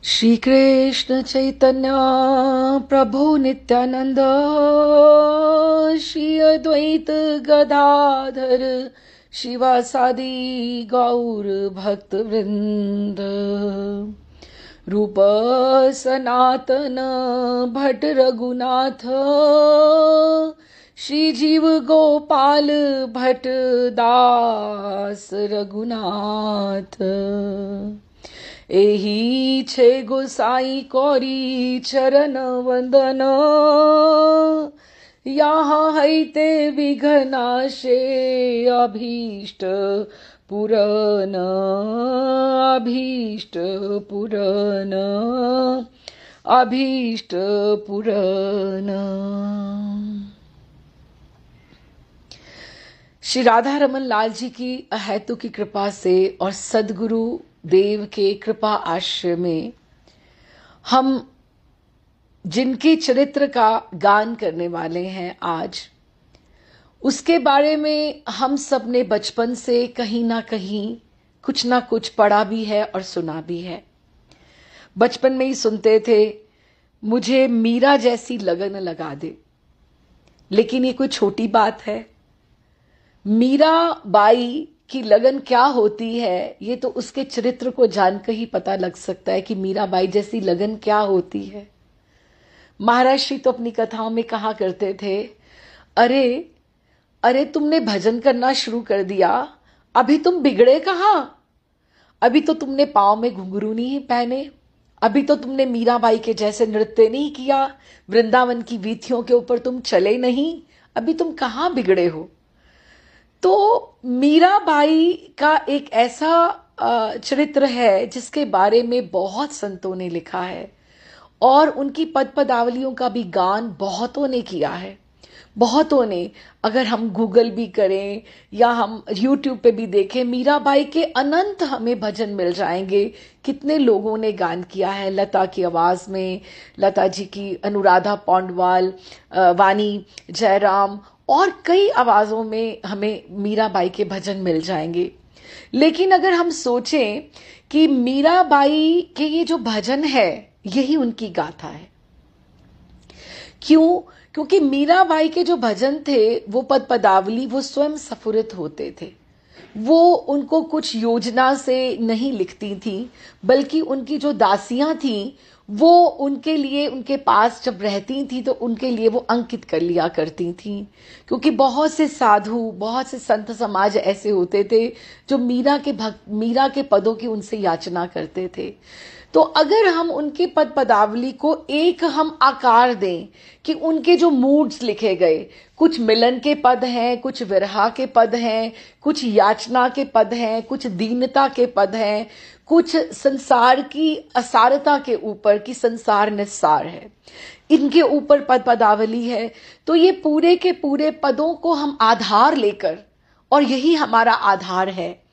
श्री कृष्ण चैतन्य प्रभु नित्यानंद श्री अद्वैत गदाधर शिवासादि गौर भक्त वृंद रूप सनातन भट्ट रघुनाथ श्री जीव गोपाल भट्ट दास रघुनाथ एही छे गोसाई कौरी चरण वंदन यहाँ हैते विघ्नाशे अभीष्ट पुरन अभीष्ट पुरन अभीष्ट पुरन। श्री राधा रमन लाल जी की अहेतु की कृपा से और सद्गुरु देव के कृपा आश्रय में हम जिनके चरित्र का गान करने वाले हैं आज, उसके बारे में हम सब ने बचपन से कहीं ना कहीं कुछ ना कुछ पढ़ा भी है और सुना भी है। बचपन में ही सुनते थे, मुझे मीरा जैसी लगन लगा दे। लेकिन ये कोई छोटी बात है? मीरा बाई की लगन क्या होती है, ये तो उसके चरित्र को जानकर ही पता लग सकता है कि मीराबाई जैसी लगन क्या होती है। महाराज श्री तो अपनी कथाओं में कहा करते थे, अरे अरे तुमने भजन करना शुरू कर दिया, अभी तुम बिगड़े कहाँ? अभी तो तुमने पांव में घुंघरू नहीं पहने, अभी तो तुमने मीराबाई के जैसे नृत्य नहीं किया, वृंदावन की वीथियों के ऊपर तुम चले नहीं, अभी तुम कहाँ बिगड़े हो? तो मीराबाई का एक ऐसा चरित्र है जिसके बारे में बहुत संतों ने लिखा है और उनकी पद पदावलियों का भी गान बहुतों ने किया है, बहुतों ने। अगर हम गूगल भी करें या हम यूट्यूब पे भी देखें, मीराबाई के अनंत हमें भजन मिल जाएंगे। कितने लोगों ने गान किया है। लता की आवाज में, लता जी की, अनुराधा पौंडवाल, वानी जयराम और कई आवाजों में हमें मीराबाई के भजन मिल जाएंगे। लेकिन अगर हम सोचें कि मीराबाई के ये जो भजन है यही उनकी गाथा है। क्यों? क्योंकि मीराबाई के जो भजन थे वो पद पदावली वो स्वयं स्फुरित होते थे। वो उनको कुछ योजना से नहीं लिखती थी, बल्कि उनकी जो दासियां थी वो उनके लिए, उनके पास जब रहती थी तो उनके लिए वो अंकित कर लिया करती थी। क्योंकि बहुत से साधु, बहुत से संत समाज ऐसे होते थे जो मीरा के पदों की उनसे याचना करते थे। तो अगर हम उनके पद पदावली को एक हम आकार दें कि उनके जो मूड्स लिखे गए, कुछ मिलन के पद हैं, कुछ विरहा के पद हैं, कुछ याचना के पद हैं, कुछ दीनता के पद हैं, कुछ संसार की असारता के ऊपर कि संसार निस्सार है, इनके ऊपर पद पदावली है। तो ये पूरे के पूरे पदों को हम आधार लेकर, और यही हमारा आधार है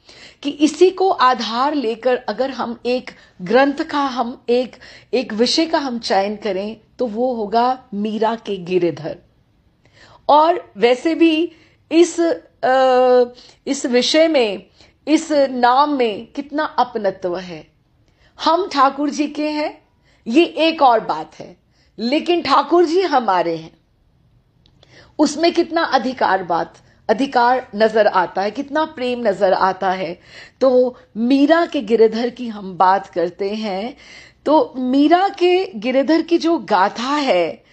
कि इसी को आधार लेकर अगर हम एक ग्रंथ का, हम एक विषय का हम चयन करें तो वो होगा मीरा के गिरिधर। और वैसे भी इस विषय में, इस नाम में कितना अपनत्व है। हम ठाकुर जी के हैं ये एक और बात है, लेकिन ठाकुर जी हमारे हैं, उसमें कितना अधिकार नजर आता है, कितना प्रेम नजर आता है। तो मीरा के गिरिधर की हम बात करते हैं। तो मीरा के गिरिधर की जो गाथा है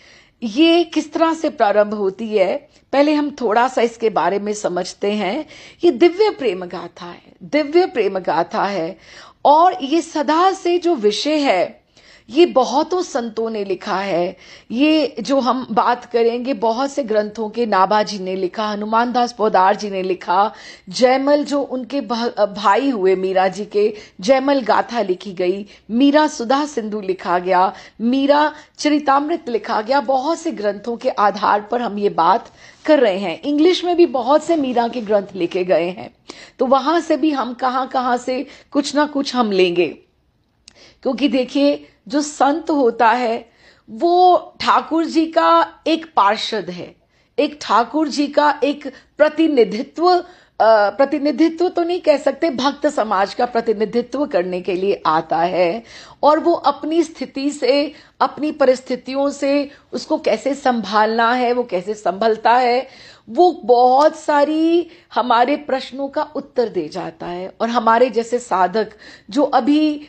ये किस तरह से प्रारंभ होती है, पहले हम थोड़ा सा इसके बारे में समझते हैं। ये दिव्य प्रेम गाथा है, दिव्य प्रेम गाथा है। और ये सदा से जो विषय है ये बहुतों संतों ने लिखा है। ये जो हम बात करेंगे, बहुत से ग्रंथों के नाभा जी ने लिखा, हनुमान दास पोदार जी ने लिखा, जयमल जो उनके भाई हुए मीरा जी के, जयमल गाथा लिखी गई, मीरा सुधा सिंधु लिखा गया, मीरा चरितामृत लिखा गया। बहुत से ग्रंथों के आधार पर हम ये बात कर रहे हैं। इंग्लिश में भी बहुत से मीरा के ग्रंथ लिखे गए हैं, तो वहां से भी हम कहां से कुछ ना कुछ हम लेंगे। क्योंकि देखिए, जो संत होता है वो ठाकुर जी का एक पार्षद है, एक ठाकुर जी का एक प्रतिनिधित्व प्रतिनिधित्व तो नहीं कह सकते, भक्त समाज का प्रतिनिधित्व करने के लिए आता है, और वो अपनी स्थिति से, अपनी परिस्थितियों से उसको कैसे संभालना है, वो कैसे संभलता है, वो बहुत सारी हमारे प्रश्नों का उत्तर दे जाता है। और हमारे जैसे साधक जो अभी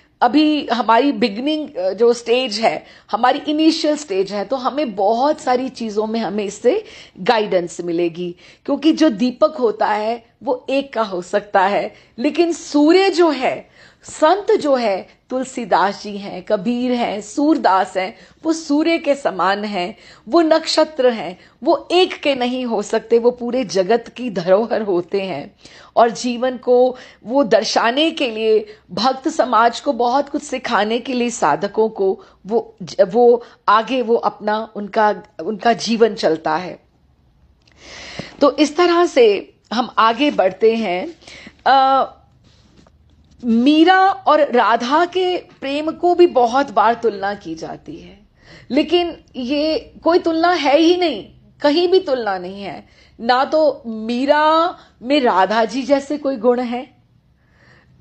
हमारी बिगनिंग जो स्टेज है, हमारी इनिशियल स्टेज है, तो हमें बहुत सारी चीजों में हमें इससे गाइडेंस मिलेगी। क्योंकि जो दीपक होता है वो एक का हो सकता है, लेकिन सूर्य जो है, संत जो है, तुलसीदास जी हैं, कबीर हैं, सूरदास हैं, वो सूर्य के समान हैं, वो नक्षत्र हैं, वो एक के नहीं हो सकते, वो पूरे जगत की धरोहर होते हैं। और जीवन को वो दर्शाने के लिए, भक्त समाज को बहुत कुछ सिखाने के लिए, साधकों को वो आगे वो अपना उनका जीवन चलता है। तो इस तरह से हम आगे बढ़ते हैं। मीरा और राधा के प्रेम को भी बहुत बार तुलना की जाती है, लेकिन ये कोई तुलना है ही नहीं, कहीं भी तुलना नहीं है। ना तो मीरा में राधा जी जैसे कोई गुण है,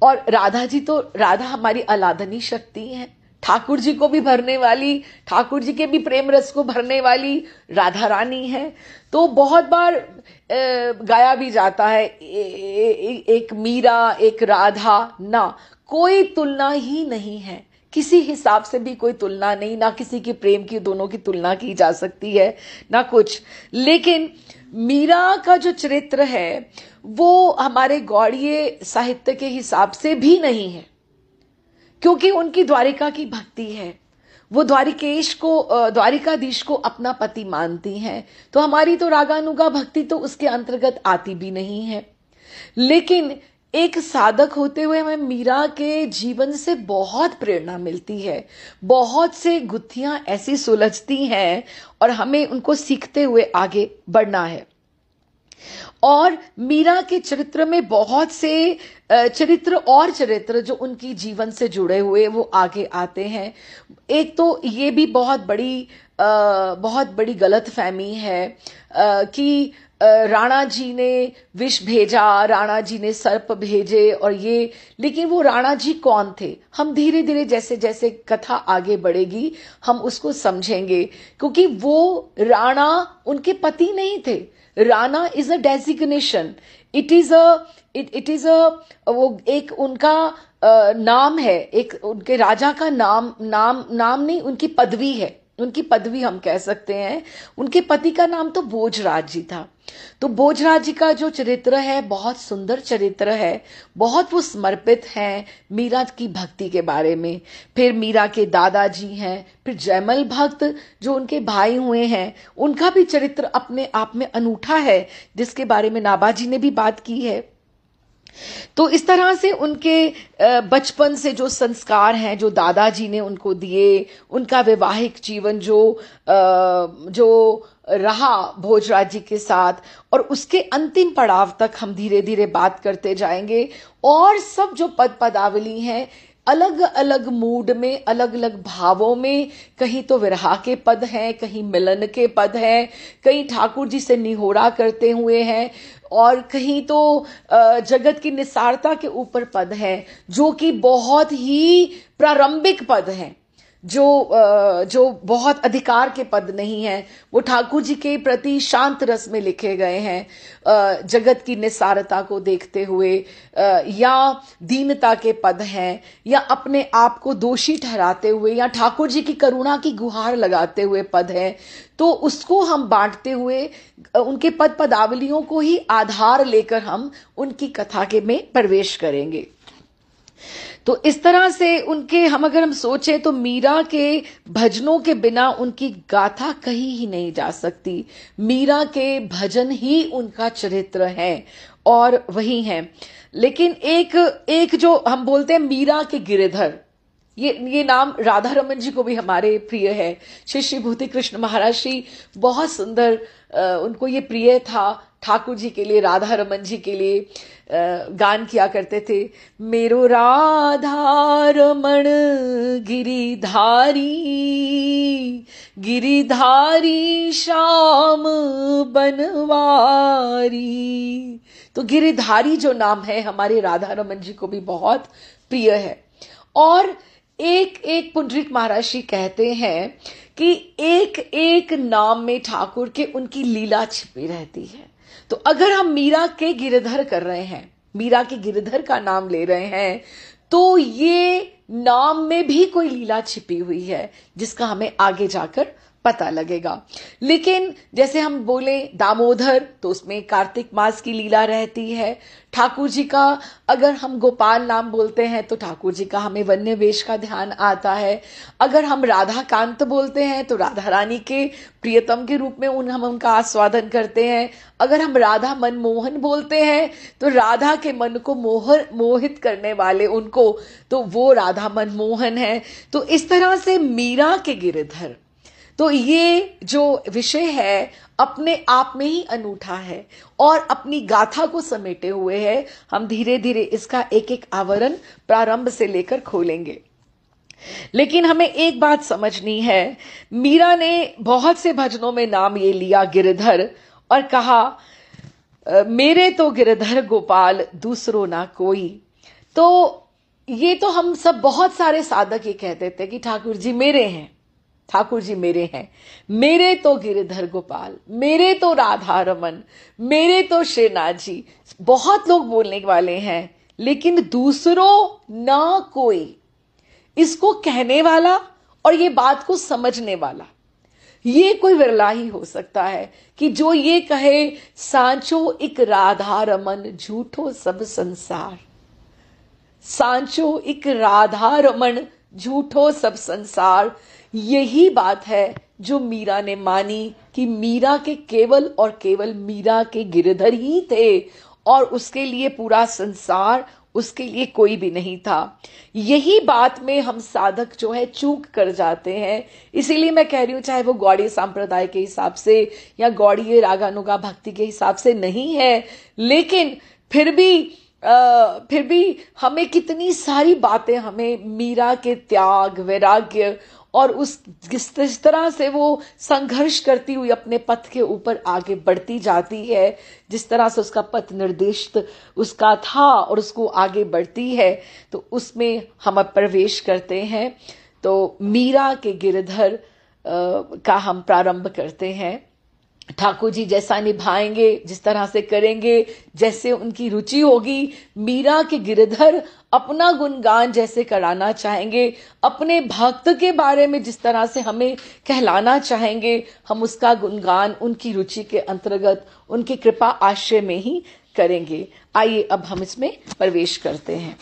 और राधा हमारी अलादनी शक्ति है, ठाकुर जी को भी भरने वाली, ठाकुर जी के भी प्रेम रस को भरने वाली राधा रानी है। तो बहुत बार गाया भी जाता है, एक मीरा, एक राधा, ना कोई तुलना ही नहीं है, किसी हिसाब से भी कोई तुलना नहीं, ना किसी के प्रेम की दोनों की तुलना की जा सकती है, ना कुछ। लेकिन मीरा का जो चरित्र है वो हमारे गौड़ीय साहित्य के हिसाब से भी नहीं है, क्योंकि उनकी द्वारिका की भक्ति है, वो द्वारिकाधीश को अपना पति मानती हैं। तो हमारी तो रागानुगा भक्ति तो उसके अंतर्गत आती भी नहीं है। लेकिन एक साधक होते हुए हमें मीरा के जीवन से बहुत प्रेरणा मिलती है, बहुत से गुत्थियां ऐसी सुलझती हैं और हमें उनको सीखते हुए आगे बढ़ना है। और मीरा के चरित्र में बहुत से चरित्र जो उनकी जीवन से जुड़े हुए वो आगे आते हैं। एक तो ये भी बहुत बड़ी गलतफहमी है कि राणा जी ने विष भेजा, राणा जी ने सर्प भेजे, और ये, लेकिन वो राणा जी कौन थे, हम धीरे धीरे जैसे जैसे कथा आगे बढ़ेगी हम उसको समझेंगे। क्योंकि वो राणा उनके पति नहीं थे, Rana is a designation, it is a वो एक उनका नाम है, एक उनके राजा का नाम नहीं, उनकी पदवी है, उनकी पदवी हम कह सकते हैं। उनके पति का नाम तो भोजराज जी था। तो भोजराज जी का जो चरित्र है बहुत सुंदर चरित्र है, बहुत वो समर्पित हैं मीरा की भक्ति के बारे में। फिर मीरा के दादाजी हैं, फिर जयमल भक्त जो उनके भाई हुए हैं, उनका भी चरित्र अपने आप में अनूठा है, जिसके बारे में नाबाजी ने भी बात की है। तो इस तरह से उनके बचपन से जो संस्कार हैं जो दादाजी ने उनको दिए, उनका वैवाहिक जीवन जो रहा भोजराज जी के साथ, और उसके अंतिम पड़ाव तक हम धीरे धीरे बात करते जाएंगे। और सब जो पद पदावली हैं अलग अलग मूड में, अलग अलग भावों में, कहीं तो विरहा के पद हैं, कहीं मिलन के पद हैं, कहीं ठाकुर जी से निहोरा करते हुए हैं, और कहीं तो जगत की निसारता के ऊपर पद हैं, जो कि बहुत ही प्रारंभिक पद हैं, जो बहुत अधिकार के पद नहीं है, वो ठाकुर जी के प्रति शांत रस में लिखे गए हैं, जगत की निसारता को देखते हुए, या दीनता के पद हैं, या अपने आप को दोषी ठहराते हुए, या ठाकुर जी की करुणा की गुहार लगाते हुए पद हैं। तो उसको हम बांटते हुए उनके पद पदावलियों को ही आधार लेकर हम उनकी कथा के में प्रवेश करेंगे। तो इस तरह से हम अगर सोचे तो मीरा के भजनों के बिना उनकी गाथा कही ही नहीं जा सकती। मीरा के भजन ही उनका चरित्र है और वही है। लेकिन एक जो हम बोलते हैं मीरा के गिरिधर, ये नाम राधा रमन जी को भी हमारे प्रिय है। श्री भूति कृष्ण महाराज जी बहुत सुंदर, उनको ये प्रिय था, ठाकुर जी के लिए, राधा रमन जी के लिए गान किया करते थे। मेरो राधा रमण गिरिधारी, गिरिधारी श्याम बनवारी। तो गिरिधारी जो नाम है हमारे राधा रमन जी को भी बहुत प्रिय है। और एक एक पुंडरीक महाराज जी कहते हैं कि एक एक नाम में ठाकुर के उनकी लीला छिपी रहती है। तो अगर हम मीरा के गिरधर कर रहे हैं, मीरा के गिरधर का नाम ले रहे हैं, तो ये नाम में भी कोई लीला छिपी हुई है जिसका हमें आगे जाकर पता लगेगा। लेकिन जैसे हम बोले दामोदर, तो उसमें कार्तिक मास की लीला रहती है। ठाकुर जी का अगर हम गोपाल नाम बोलते हैं तो ठाकुर जी का हमें वन्य वेश का ध्यान आता है। अगर हम राधा कांत बोलते हैं तो राधा रानी के प्रियतम के रूप में हम उनका आस्वादन करते हैं। अगर हम राधा मनमोहन बोलते हैं तो राधा के मन को मोहित करने वाले उनको, तो वो राधा मनमोहन है। तो इस तरह से मीरा के गिरधर, तो ये जो विषय है अपने आप में ही अनूठा है और अपनी गाथा को समेटे हुए है। हम धीरे धीरे इसका एक एक आवरण प्रारंभ से लेकर खोलेंगे। लेकिन हमें एक बात समझनी है, मीरा ने बहुत से भजनों में नाम ये लिया गिरधर और कहा मेरे तो गिरधर गोपाल दूसरो ना कोई। तो ये तो हम सब बहुत सारे साधक ये कहते थे कि ठाकुर जी मेरे हैं, ठाकुर जी मेरे हैं, मेरे तो गिरधर गोपाल, मेरे तो राधा रमन, मेरे तो श्रीनाथ जी। बहुत लोग बोलने वाले हैं, लेकिन दूसरों ना कोई, इसको कहने वाला और ये बात को समझने वाला, ये कोई विरला ही हो सकता है कि जो ये कहे सांचो एक राधा रमन झूठो सब संसार। सांचो एक राधा रमन झूठो सब संसार, यही बात है जो मीरा ने मानी कि मीरा के केवल और केवल मीरा के गिरधर ही थे और उसके लिए पूरा संसार, उसके लिए कोई भी नहीं था। यही बात में हम साधक जो है चूक कर जाते हैं। इसीलिए मैं कह रही हूं, चाहे वो गौड़ीय संप्रदाय के हिसाब से या गौड़ीय रागानुगा भक्ति के हिसाब से नहीं है, लेकिन फिर भी हमें कितनी सारी बातें हमें मीरा के त्याग, वैराग्य और उस जिस तरह से वो संघर्ष करती हुई अपने पथ के ऊपर आगे बढ़ती जाती है, जिस तरह से उसका पथ निर्दिष्ट उसका था और उसको आगे बढ़ती है, तो उसमें हम अब प्रवेश करते हैं। तो मीरा के गिरधर का हम प्रारंभ करते हैं। ठाकुर जी जैसा निभाएंगे, जिस तरह से करेंगे, जैसे उनकी रुचि होगी, मीरा के गिरधर अपना गुणगान जैसे कराना चाहेंगे, अपने भक्त के बारे में जिस तरह से हमें कहलाना चाहेंगे, हम उसका गुणगान उनकी रुचि के अंतर्गत उनकी कृपा आश्रय में ही करेंगे। आइए अब हम इसमें प्रवेश करते हैं।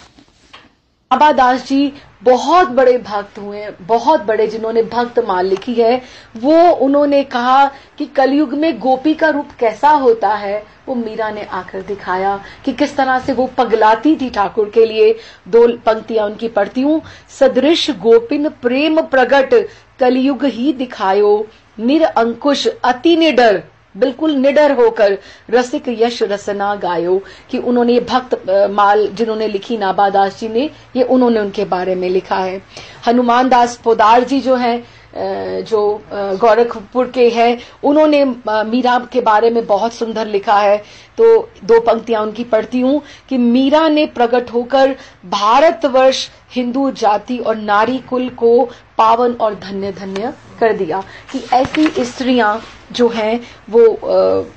बाबादास जी बहुत बड़े भक्त हुए, बहुत बड़े, जिन्होंने भक्त माल लिखी है। वो उन्होंने कहा कि कलयुग में गोपी का रूप कैसा होता है, वो मीरा ने आकर दिखाया कि किस तरह से वो पगलाती थी ठाकुर के लिए। दो पंक्तियां उनकी पढ़ती हूं। सदृश गोपिन प्रेम प्रगट कलयुग ही दिखायो, निरअंकुश अति निडर, बिल्कुल निडर होकर रसिक यश रसना गायो। कि उन्होंने ये भक्त माल जिन्होंने लिखी नाबादास जी ने, ये उन्होंने उनके बारे में लिखा है। हनुमान दास पोदार जी जो हैं, जो गोरखपुर के हैं, उन्होंने मीरा के बारे में बहुत सुंदर लिखा है। तो दो पंक्तियां उनकी पढ़ती हूं कि मीरा ने प्रकट होकर भारतवर्ष, हिंदू जाति और नारी कुल को पावन और धन्य धन्य कर दिया। कि ऐसी स्त्रियां जो हैं वो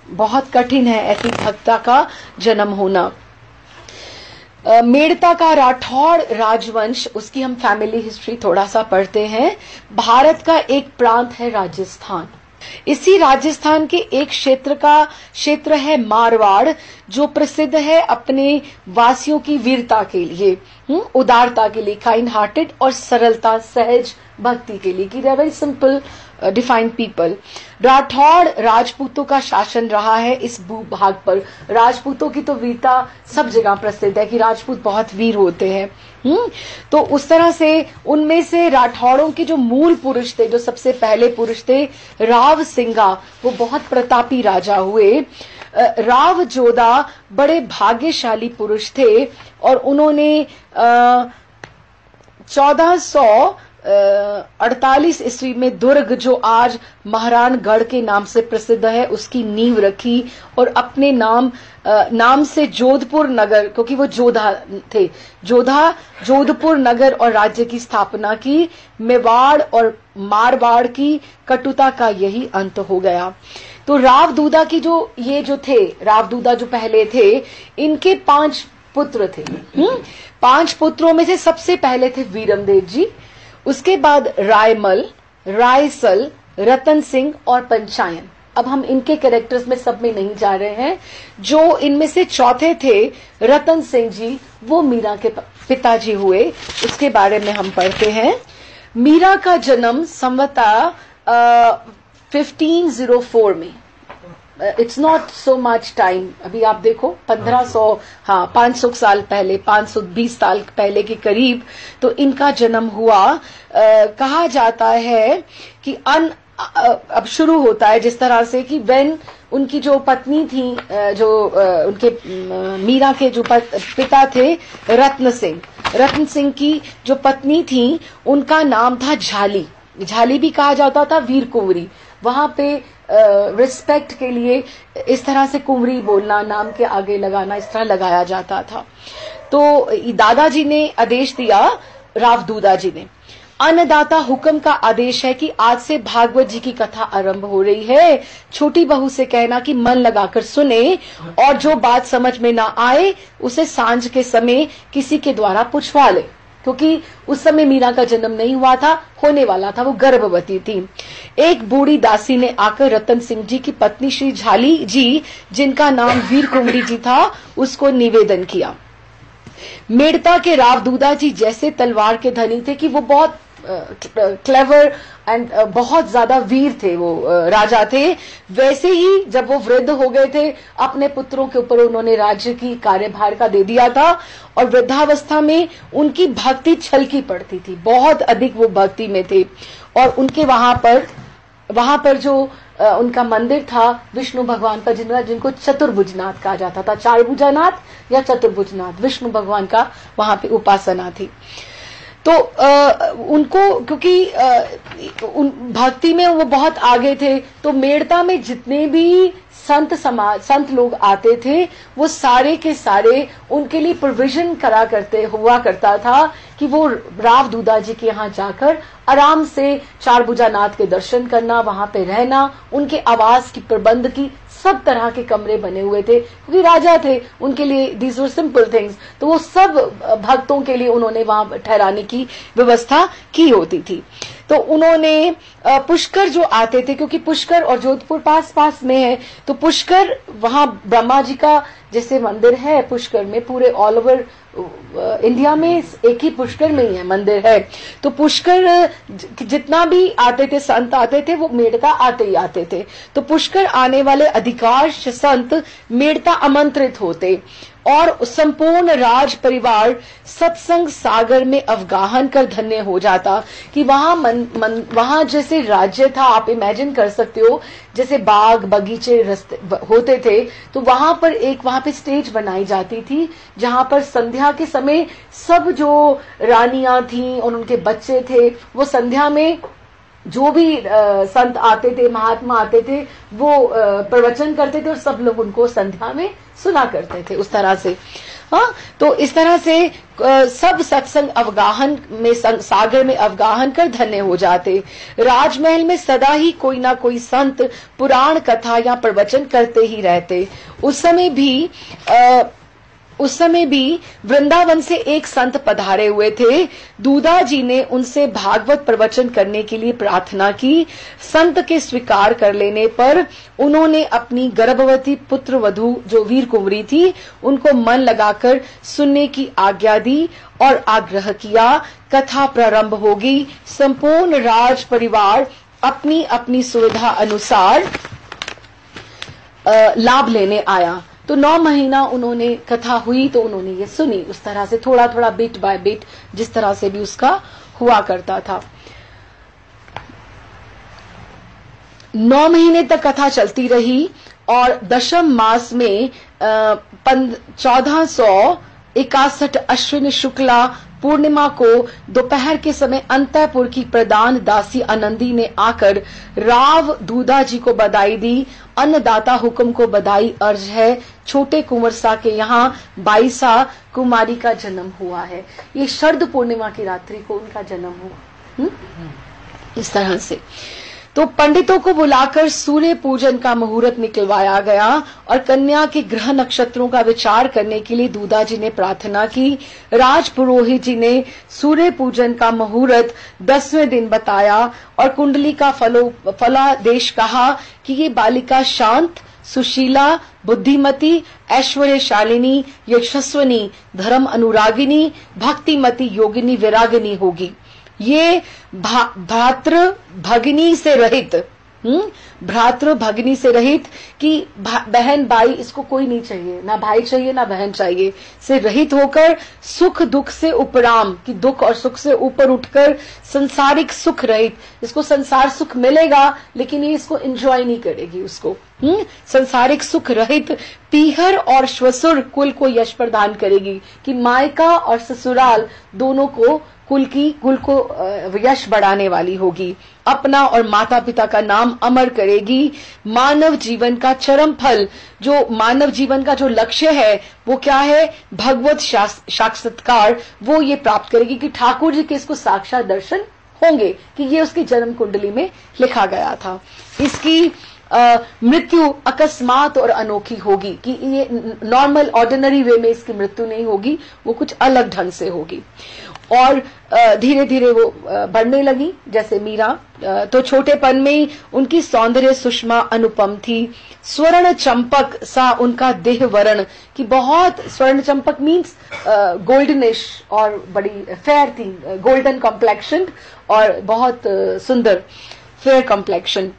बहुत कठिन है, ऐसी भक्ता का जन्म होना। मेड़ता का राठौड़ राजवंश, उसकी हम फैमिली हिस्ट्री थोड़ा सा पढ़ते हैं। भारत का एक प्रांत है राजस्थान। इसी राजस्थान के एक क्षेत्र है मारवाड़, जो प्रसिद्ध है अपने वासियों की वीरता के लिए, उदारता के लिए, काइंड हार्टेड और सरलता, सहज भक्ति के लिए, कि very simple defined people. Rathore राजपूतों का शासन रहा है इस भूभाग पर। राजपूतों की तो वीरता सब जगह प्रसिद्ध है कि राजपूत बहुत वीर होते हैं। तो उस तरह से उनमें से राठौड़ों के जो मूल पुरुष थे, जो सबसे पहले पुरुष थे, राव सिंगा, वो बहुत प्रतापी राजा हुए। राव जोधा बड़े भाग्यशाली पुरुष थे और उन्होंने 48 ईस्वी में दुर्ग, जो आज महाराणगढ़ के नाम से प्रसिद्ध है, उसकी नींव रखी और अपने नाम से जोधपुर नगर, क्योंकि वो जोधा थे, जोधपुर नगर और राज्य की स्थापना की। मेवाड़ और मारवाड़ की कटुता का यही अंत हो गया। तो राव दूदा की राव दूदा जो पहले थे, इनके 5 पुत्र थे। 5 पुत्रों में से सबसे पहले थे वीरमदेव जी, उसके बाद रायमल, रायसल, रतन सिंह और पंचायन। अब हम इनके कैरेक्टर्स में सब में नहीं जा रहे हैं। जो इनमें से चौथे थे रतन सिंह जी, वो मीरा के पिताजी हुए, उसके बारे में हम पढ़ते हैं। मीरा का जन्म संवता 1504 में, it's not so much time, अभी आप देखो 500 साल पहले, 520 साल पहले के करीब तो इनका जन्म हुआ। कहा जाता है कि अब शुरू होता है जिस तरह से कि उनकी जो पत्नी थी, उनके मीरा के जो पिता थे रत्न सिंह की जो पत्नी थी, उनका नाम था झाली भी कहा जाता था, वीर कुंवरी। वहां पे रिस्पेक्ट के लिए इस तरह से कुंवरी बोलना, नाम के आगे लगाना, इस तरह लगाया जाता था। तो दादाजी ने आदेश दिया, राव दूदा जी ने, अन्नदाता हुक्म का आदेश है कि आज से भागवत जी की कथा आरंभ हो रही है। छोटी बहू से कहना कि मन लगाकर सुने और जो बात समझ में ना आए उसे सांझ के समय किसी के द्वारा पूछवा ले, क्योंकि उस समय मीरा का जन्म नहीं हुआ था, होने वाला था, वो गर्भवती थी। एक बूढ़ी दासी ने आकर रतन सिंह जी की पत्नी श्री झाली जी, जिनका नाम वीर कुंवरी जी था, उसको निवेदन किया। मेड़ता के राव दूदा जी जैसे तलवार के धनी थे कि वो बहुत क्लेवर एंड बहुत ज्यादा वीर थे, वो राजा थे। वैसे ही जब वो वृद्ध हो गए थे, अपने पुत्रों के ऊपर उन्होंने राज्य की कार्यभार का दे दिया था और वृद्धावस्था में उनकी भक्ति छलकी पड़ती थी, बहुत अधिक वो भक्ति में थे। और उनके वहां पर जो उनका मंदिर था विष्णु भगवान का, जिनको चतुर्भुजनाथ कहा जाता था, 4 भुजानाथ या चतुर्भुजनाथ, विष्णु भगवान का वहां पे उपासना थी। तो उनको, क्योंकि उन भक्ति में वो बहुत आगे थे, तो मेड़ता में जितने भी संत लोग आते थे, वो सारे के सारे उनके लिए प्रोविजन हुआ करता था कि वो राव दूदा जी के यहाँ जाकर आराम से 4 भुजानाथ के दर्शन करना, वहां पे रहना, उनके आवास की प्रबंध की, सब तरह के कमरे बने हुए थे, क्योंकि राजा थे, उनके लिए दीज वर सिंपल थिंग्स। तो वो सब भक्तों के लिए उन्होंने वहां ठहराने की व्यवस्था की होती थी। तो उन्होंने पुष्कर जो आते थे, क्योंकि पुष्कर और जोधपुर पास में है, तो पुष्कर वहां ब्रह्मा जी का जैसे मंदिर है पुष्कर में, पूरे ऑल ओवर इंडिया में एक ही पुष्कर में ही है मंदिर है। तो पुष्कर जितना भी आते थे, संत आते थे, वो मेड़ता आते ही आते थे। तो पुष्कर आने वाले अधिकांश संत मेड़ता आमंत्रित होते और संपूर्ण राज परिवार सत्संग सागर में अवगाहन कर धन्य हो जाता। कि वहां जैसे राज्य था, आप इमेजिन कर सकते हो, जैसे बाग बगीचे रस्ते होते थे, तो वहां पे स्टेज बनाई जाती थी, जहां पर संध्या के समय सब जो रानियां थी और उनके बच्चे थे, वो संध्या में जो भी संत आते थे, महात्मा आते थे, वो प्रवचन करते थे और सब लोग उनको संध्या में सुना करते थे, उस तरह से। हाँ, तो इस तरह से सब सत्संग अवगाहन में, सागर में अवगाहन कर धन्य हो जाते। राजमहल में सदा ही कोई ना कोई संत पुराण कथा या प्रवचन करते ही रहते। उस समय भी वृंदावन से एक संत पधारे हुए थे। दूदा जी ने उनसे भागवत प्रवचन करने के लिए प्रार्थना की। संत के स्वीकार कर लेने पर उन्होंने अपनी गर्भवती पुत्र वधू जो वीर कुंवरी थी, उनको मन लगाकर सुनने की आज्ञा दी और आग्रह किया। कथा प्रारंभ होगी। संपूर्ण राज परिवार अपनी अपनी सुविधा अनुसार लाभ लेने आया। तो 9 महीना उन्होंने कथा हुई तो उन्होंने ये सुनी, उस तरह से थोड़ा थोड़ा बिट बाय बिट, जिस तरह से भी उसका हुआ करता था। 9 महीने तक कथा चलती रही और दशम मास में 1461 अश्विन शुक्ला पूर्णिमा को दोपहर के समय अंतःपुर की प्रधान दासी आनंदी ने आकर राव दूधा जी को बधाई दी। अन्नदाता हुक्म को बधाई अर्ज है, छोटे कुंवर सा के यहाँ बाईसा कुमारी का जन्म हुआ है। ये शरद पूर्णिमा की रात्रि को उनका जन्म हुआ। इस तरह से तो पंडितों को बुलाकर सूर्य पूजन का मुहूर्त निकलवाया गया और कन्या के ग्रह नक्षत्रों का विचार करने के लिए दूधा जी ने प्रार्थना की। राज पुरोहित जी ने सूर्य पूजन का मुहूर्त 10वें दिन बताया और कुंडली का फलादेश कहा कि ये बालिका शांत, सुशीला, बुद्धिमती, ऐश्वर्यशालिनी, यशस्विनी, धर्म अनुरागिनी, भक्तिमती, योगिनी, विरागिनी होगी। ये भ्रातृ भगिनी से रहित, भ्रातृ भगिनी से रहित कि बहन भाई इसको कोई नहीं चाहिए, ना भाई चाहिए ना बहन चाहिए, से रहित होकर सुख दुख से उपराम, कि दुख और सुख से ऊपर उठकर संसारिक सुख रहित, इसको संसार सुख मिलेगा लेकिन ये इसको एंजॉय नहीं करेगी, उसको संसारिक सुख रहित पीहर और श्वसुर कुल को यश प्रदान करेगी, कि मायका और ससुराल दोनों को कुल को यश बढ़ाने वाली होगी। अपना और माता पिता का नाम अमर करेगी। मानव जीवन का चरम फल, जो मानव जीवन का जो लक्ष्य है वो क्या है, भगवत साक्षात्कार, वो ये प्राप्त करेगी कि ठाकुर जी के इसको साक्षात दर्शन होंगे, कि ये उसकी जन्म कुंडली में लिखा गया था। इसकी मृत्यु अकस्मात और अनोखी होगी, कि ये नॉर्मल ऑर्डिनरी वे में इसकी मृत्यु नहीं होगी, वो कुछ अलग ढंग से होगी। और धीरे धीरे वो बढ़ने लगी, जैसे मीरा तो छोटेपन में ही उनकी सौंदर्य सुषमा अनुपम थी। स्वर्ण चंपक सा उनका देह वर्ण, कि बहुत स्वर्ण चंपक मीन्स गोल्डनिश और बड़ी फेयर थी, गोल्डन कॉम्प्लेक्शन और बहुत सुंदर फेयर कॉम्प्लेक्शन।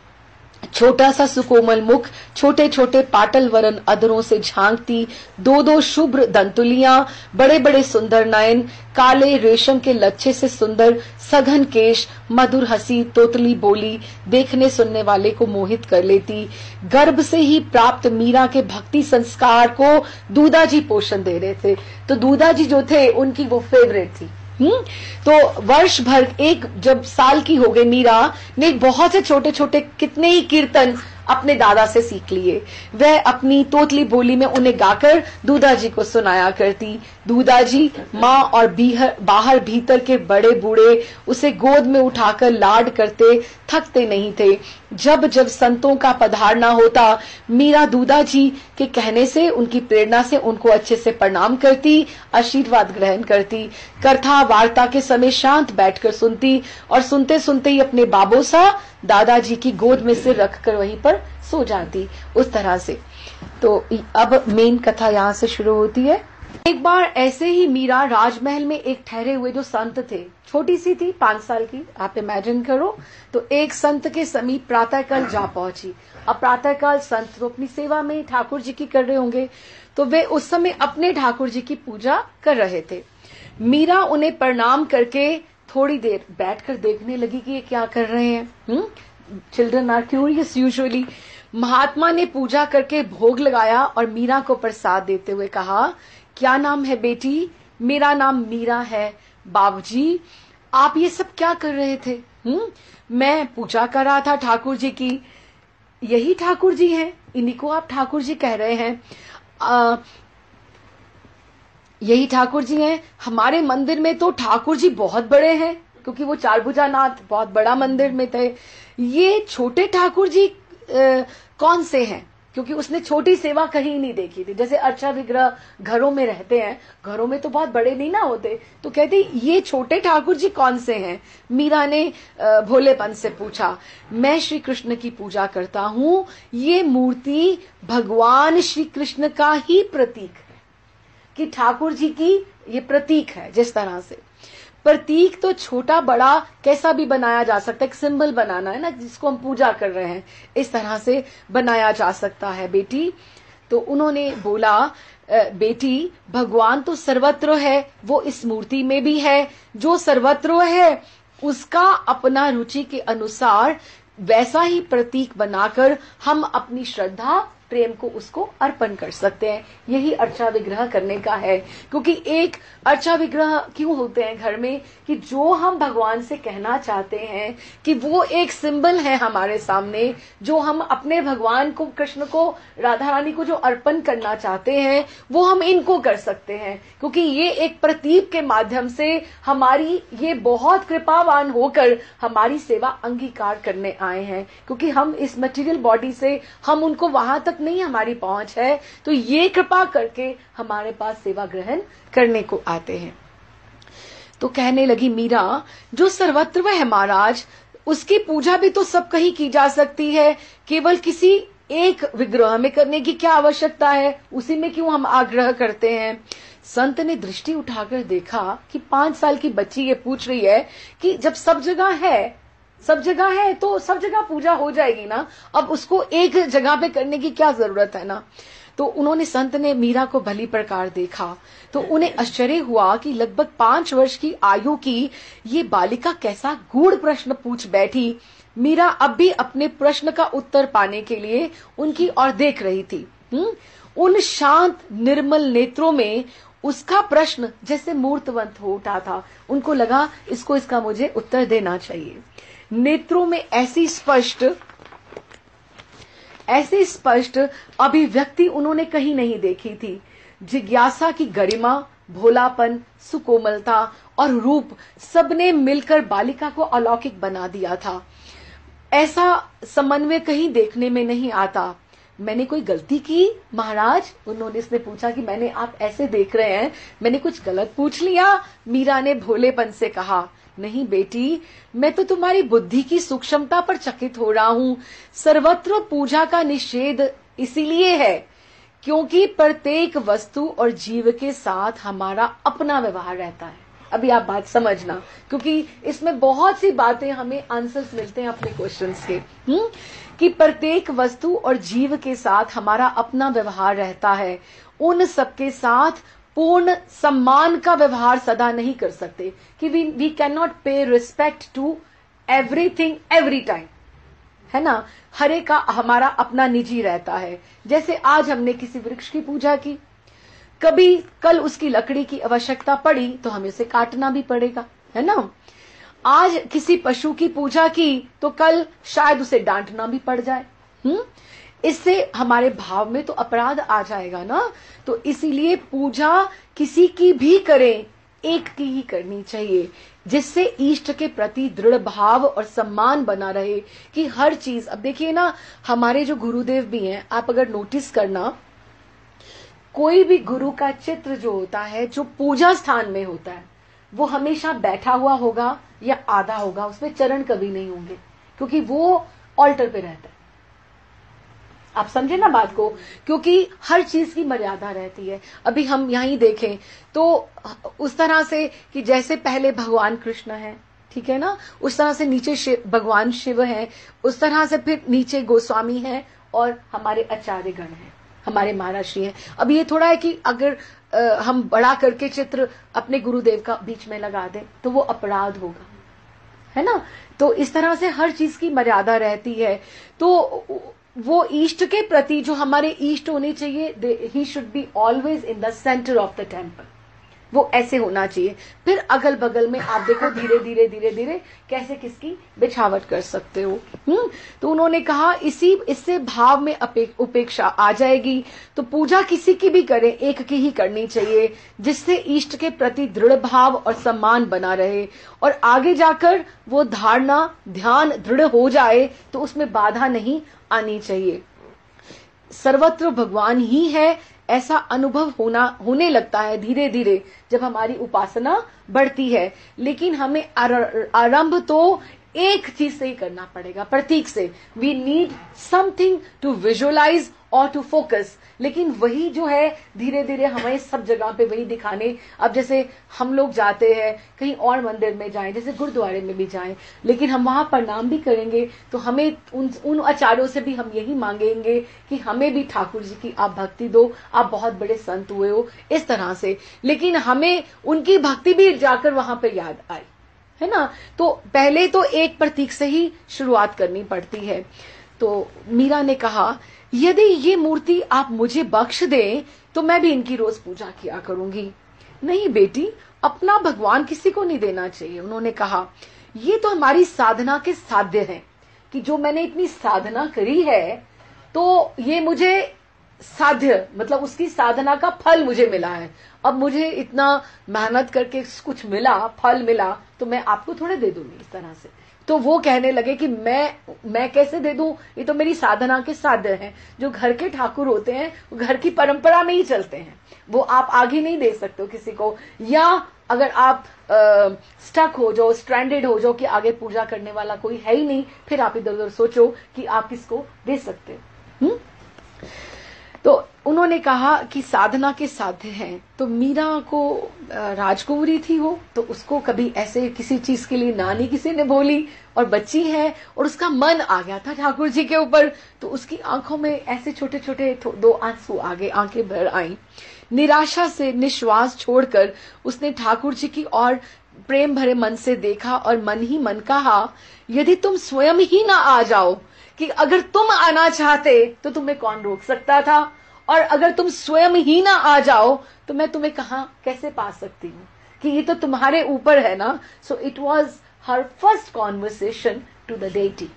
छोटा सा सुकोमल मुख, छोटे छोटे पाटल वरन अधरों से झांकती, दो शुभ्र दंतुलियां, बड़े बड़े सुंदर नयन, काले रेशम के लच्छे से सुंदर सघन केश, मधुर हंसी, तोतली बोली देखने सुनने वाले को मोहित कर लेती। गर्भ से ही प्राप्त मीरा के भक्ति संस्कार को दूधा जी पोषण दे रहे थे, तो दूधा जी जो थे उनकी वो फेवरेट थी। तो वर्ष भर एक जब साल की हो गई मीरा ने बहुत से छोटे छोटे कितने ही कीर्तन अपने दादा से सीख लिए। वह अपनी तोतली बोली में उन्हें गाकर दूधा जी को सुनाया करती। दूधा जी माँ और बाहर भीतर के बड़े बूढ़े उसे गोद में उठाकर लाड करते थकते नहीं थे। जब जब संतों का पधारना होता, मीरा दूधा जी के कहने से, उनकी प्रेरणा से उनको अच्छे से प्रणाम करती, आशीर्वाद ग्रहण करती। कथा वार्ता के समय शांत बैठकर सुनती और सुनते सुनते ही अपने बाबोसा दादाजी की गोद में से रखकर वहीं पर सो जाती। उस तरह से तो अब मेन कथा यहाँ से शुरू होती है। एक बार ऐसे ही मीरा राजमहल में एक ठहरे हुए जो संत थे, छोटी सी थी 5 साल की, आप इमेजिन करो, तो एक संत के समीप प्रातःकाल जा पहुंची। अब प्रातःकाल संत तो अपनी सेवा में ठाकुर जी की कर रहे होंगे, तो वे उस समय अपने ठाकुर जी की पूजा कर रहे थे। मीरा उन्हें प्रणाम करके थोड़ी देर बैठकर देखने लगी कि ये क्या कर रहे हैं। Children are curious usually. Mahatma ने पूजा करके भोग लगाया और मीरा को प्रसाद देते हुए कहा, क्या नाम है बेटी? मेरा नाम मीरा है। बाबूजी, आप ये सब क्या कर रहे थे? मैं पूजा कर रहा था ठाकुर जी की। यही ठाकुर जी हैं, इन्हीं को आप ठाकुर जी कह रहे हैं? यही ठाकुर जी हैं। हमारे मंदिर में तो ठाकुर जी बहुत बड़े हैं, क्योंकि वो चारभुजानाथ बहुत बड़ा मंदिर में थे। ये छोटे ठाकुर जी कौन से हैं? क्योंकि उसने छोटी सेवा कहीं नहीं देखी थी। जैसे अर्चा विग्रह घरों में रहते हैं, घरों में तो बहुत बड़े नहीं ना होते, तो कहते ये छोटे ठाकुर जी कौन से हैं? मीरा ने भोलेपन से पूछा। मैं श्री कृष्ण की पूजा करता हूँ। ये मूर्ति भगवान श्री कृष्ण का ही प्रतीक है, कि ठाकुर जी की ये प्रतीक है। जिस तरह से प्रतीक तो छोटा बड़ा कैसा भी बनाया जा सकता है, एक सिंबल बनाना है ना, जिसको हम पूजा कर रहे हैं, इस तरह से बनाया जा सकता है बेटी। तो उन्होंने बोला, बेटी भगवान तो सर्वत्र है, वो इस मूर्ति में भी है। जो सर्वत्र है उसका अपना रुचि के अनुसार वैसा ही प्रतीक बनाकर हम अपनी श्रद्धा प्रेम को उसको अर्पण कर सकते हैं। यही अर्चा विग्रह करने का है। क्योंकि एक अर्चा विग्रह क्यों होते हैं घर में, कि जो हम भगवान से कहना चाहते हैं कि वो एक सिंबल है हमारे सामने, जो हम अपने भगवान को, कृष्ण को, राधा रानी को जो अर्पण करना चाहते हैं वो हम इनको कर सकते हैं। क्योंकि ये एक प्रतीक के माध्यम से हमारी ये बहुत कृपावान होकर हमारी सेवा अंगीकार करने आए हैं। क्योंकि हम इस मटेरियल बॉडी से हम उनको वहां तक नहीं हमारी पहुंच है, तो ये कृपा करके हमारे पास सेवा ग्रहण करने को आते हैं। तो कहने लगी मीरा, जो सर्वत्र है महाराज, उसकी पूजा भी तो सब कहीं की जा सकती है, केवल किसी एक विग्रह में करने की क्या आवश्यकता है, उसी में क्यों हम आग्रह करते हैं। संत ने दृष्टि उठाकर देखा कि 5 साल की बच्ची ये पूछ रही है कि जब सब जगह है तो सब जगह पूजा हो जाएगी ना, अब उसको एक जगह पे करने की क्या जरूरत है ना। तो उन्होंने, संत ने मीरा को भली प्रकार देखा तो उन्हें आश्चर्य हुआ कि लगभग 5 वर्ष की आयु की ये बालिका कैसा गूढ़ प्रश्न पूछ बैठी। मीरा अब भी अपने प्रश्न का उत्तर पाने के लिए उनकी ओर देख रही थी। उन शांत निर्मल नेत्रों में उसका प्रश्न जैसे मूर्तवंत हो उठा था। उनको लगा इसका मुझे उत्तर देना चाहिए। नेत्रों में ऐसी स्पष्ट अभिव्यक्ति उन्होंने कहीं नहीं देखी थी। जिज्ञासा की गरिमा, भोलापन, सुकोमलता और रूप सबने मिलकर बालिका को अलौकिक बना दिया था। ऐसा समन्वय कहीं देखने में नहीं आता। मैंने कोई गलती की महाराज? उन्होंने इसने पूछा कि मैंने, आप ऐसे देख रहे हैं, मैंने कुछ गलत पूछ लिया? मीरा ने भोलेपन से कहा, नहीं बेटी, मैं तो तुम्हारी बुद्धि की सूक्ष्मता पर चकित हो रहा हूं। सर्वत्र पूजा का निषेध इसीलिए है क्योंकि प्रत्येक वस्तु और जीव के साथ हमारा अपना व्यवहार रहता है। अभी आप बात समझना, क्योंकि इसमें बहुत सी बातें हमें आंसर्स मिलते हैं अपने क्वेश्चंस के। कि प्रत्येक वस्तु और जीव के साथ हमारा अपना व्यवहार रहता है। उन सबके साथ पूर्ण सम्मान का व्यवहार सदा नहीं कर सकते, कि we can not pay respect to everything every time, है ना। हर एक का हमारा अपना निजी रहता है। जैसे आज हमने किसी वृक्ष की पूजा की, कभी कल उसकी लकड़ी की आवश्यकता पड़ी तो हमें उसे काटना भी पड़ेगा, है ना। आज किसी पशु की पूजा की तो कल शायद उसे डांटना भी पड़ जाए। इससे हमारे भाव में तो अपराध आ जाएगा ना। तो इसीलिए पूजा किसी की भी करें, एक की ही करनी चाहिए, जिससे इष्ट के प्रति दृढ़ भाव और सम्मान बना रहे। कि हर चीज, अब देखिए ना, हमारे जो गुरुदेव भी हैं, आप अगर नोटिस करना, कोई भी गुरु का चित्र जो होता है, जो पूजा स्थान में होता है, वो हमेशा बैठा हुआ होगा या आधा होगा, उसमें चरण कभी नहीं होंगे, क्योंकि वो ऑल्टर पे रहता है। आप समझे ना बात को, क्योंकि हर चीज की मर्यादा रहती है। अभी हम यहीं देखें तो उस तरह से कि जैसे पहले भगवान कृष्ण है, ठीक है ना, उस तरह से नीचे भगवान शिव है, उस तरह से फिर नीचे गोस्वामी है और हमारे आचार्य गण हैं, हमारे महर्षि हैं। अब ये थोड़ा है कि अगर हम बड़ा करके चित्र अपने गुरुदेव का बीच में लगा दें तो वो अपराध होगा, है ना। तो इस तरह से हर चीज की मर्यादा रहती है। तो वो इष्ट के प्रति जो हमारे इष्ट होने चाहिए, he should be always in the centre of the temple, वो ऐसे होना चाहिए। फिर अगल बगल में आप देखो धीरे धीरे कैसे किसकी बिछावट कर सकते हो। तो उन्होंने कहा इससे भाव में उपेक्षा आ जाएगी। तो पूजा किसी की भी करें, एक की ही करनी चाहिए, जिससे इष्ट के प्रति दृढ़ भाव और सम्मान बना रहे, और आगे जाकर वो धारणा ध्यान दृढ़ हो जाए तो उसमें बाधा नहीं आनी चाहिए। सर्वत्र भगवान ही है, ऐसा अनुभव होने लगता है धीरे धीरे जब हमारी उपासना बढ़ती है। लेकिन हमें आरंभ तो एक चीज से ही करना पड़ेगा, प्रतीक से। We need something to visualise और टू फोकस। लेकिन वही जो है धीरे धीरे हमें सब जगह पे वही दिखाने। अब जैसे हम लोग जाते हैं कहीं और मंदिर में जाएं, जैसे गुरुद्वारे में भी जाएं, लेकिन हम वहां प्रणाम भी करेंगे तो हमें उन आचार्यों से भी हम यही मांगेंगे कि हमें भी ठाकुर जी की आप भक्ति दो, आप बहुत बड़े संत हुए हो, इस तरह से। लेकिन हमें उनकी भक्ति भी जाकर वहां पर याद आई, है ना। तो पहले तो एक प्रतीक से ही शुरुआत करनी पड़ती है। तो मीरा ने कहा यदि ये मूर्ति आप मुझे बख्श दें तो मैं भी इनकी रोज पूजा किया करूंगी। नहीं बेटी, अपना भगवान किसी को नहीं देना चाहिए। उन्होंने कहा, ये तो हमारी साधना के साध्य हैं कि जो मैंने इतनी साधना करी है तो ये मुझे साध्य मतलब उसकी साधना का फल मुझे मिला है। अब मुझे इतना मेहनत करके कुछ मिला, फल मिला, तो मैं आपको थोड़े दे दूंगी इस तरह से। तो वो कहने लगे कि मैं कैसे दे दूं, ये तो मेरी साधना के साध्य हैं। जो घर के ठाकुर होते हैं वो घर की परंपरा में ही चलते हैं, वो आप आगे नहीं दे सकते हो किसी को। या अगर आप स्टक हो जाओ, स्ट्रैंडेड हो जाओ कि आगे पूजा करने वाला कोई है ही नहीं, फिर आप इधर उधर सोचो कि आप किसको दे सकते हो। तो उन्होंने कहा कि साधना के साध्य हैं। तो मीरा को राजकुमारी थी वो, तो उसको कभी ऐसे किसी चीज के लिए ना नहीं किसी ने बोली, और बच्ची है और उसका मन आ गया था ठाकुर जी के ऊपर। तो उसकी आंखों में ऐसे छोटे छोटे दो आंसू आ गए, आंखें भर आई। निराशा से निश्वास छोड़कर उसने ठाकुर जी की और प्रेम भरे मन से देखा और मन ही मन कहा, यदि तुम स्वयं ही ना आ जाओ, कि अगर तुम आना चाहते तो तुम्हें कौन रोक सकता था, और अगर तुम स्वयं ही ना आ जाओ तो मैं तुम्हें कहां कैसे पा सकती हूँ, कि ये तो तुम्हारे ऊपर है ना। So it was her first conversation to the deity.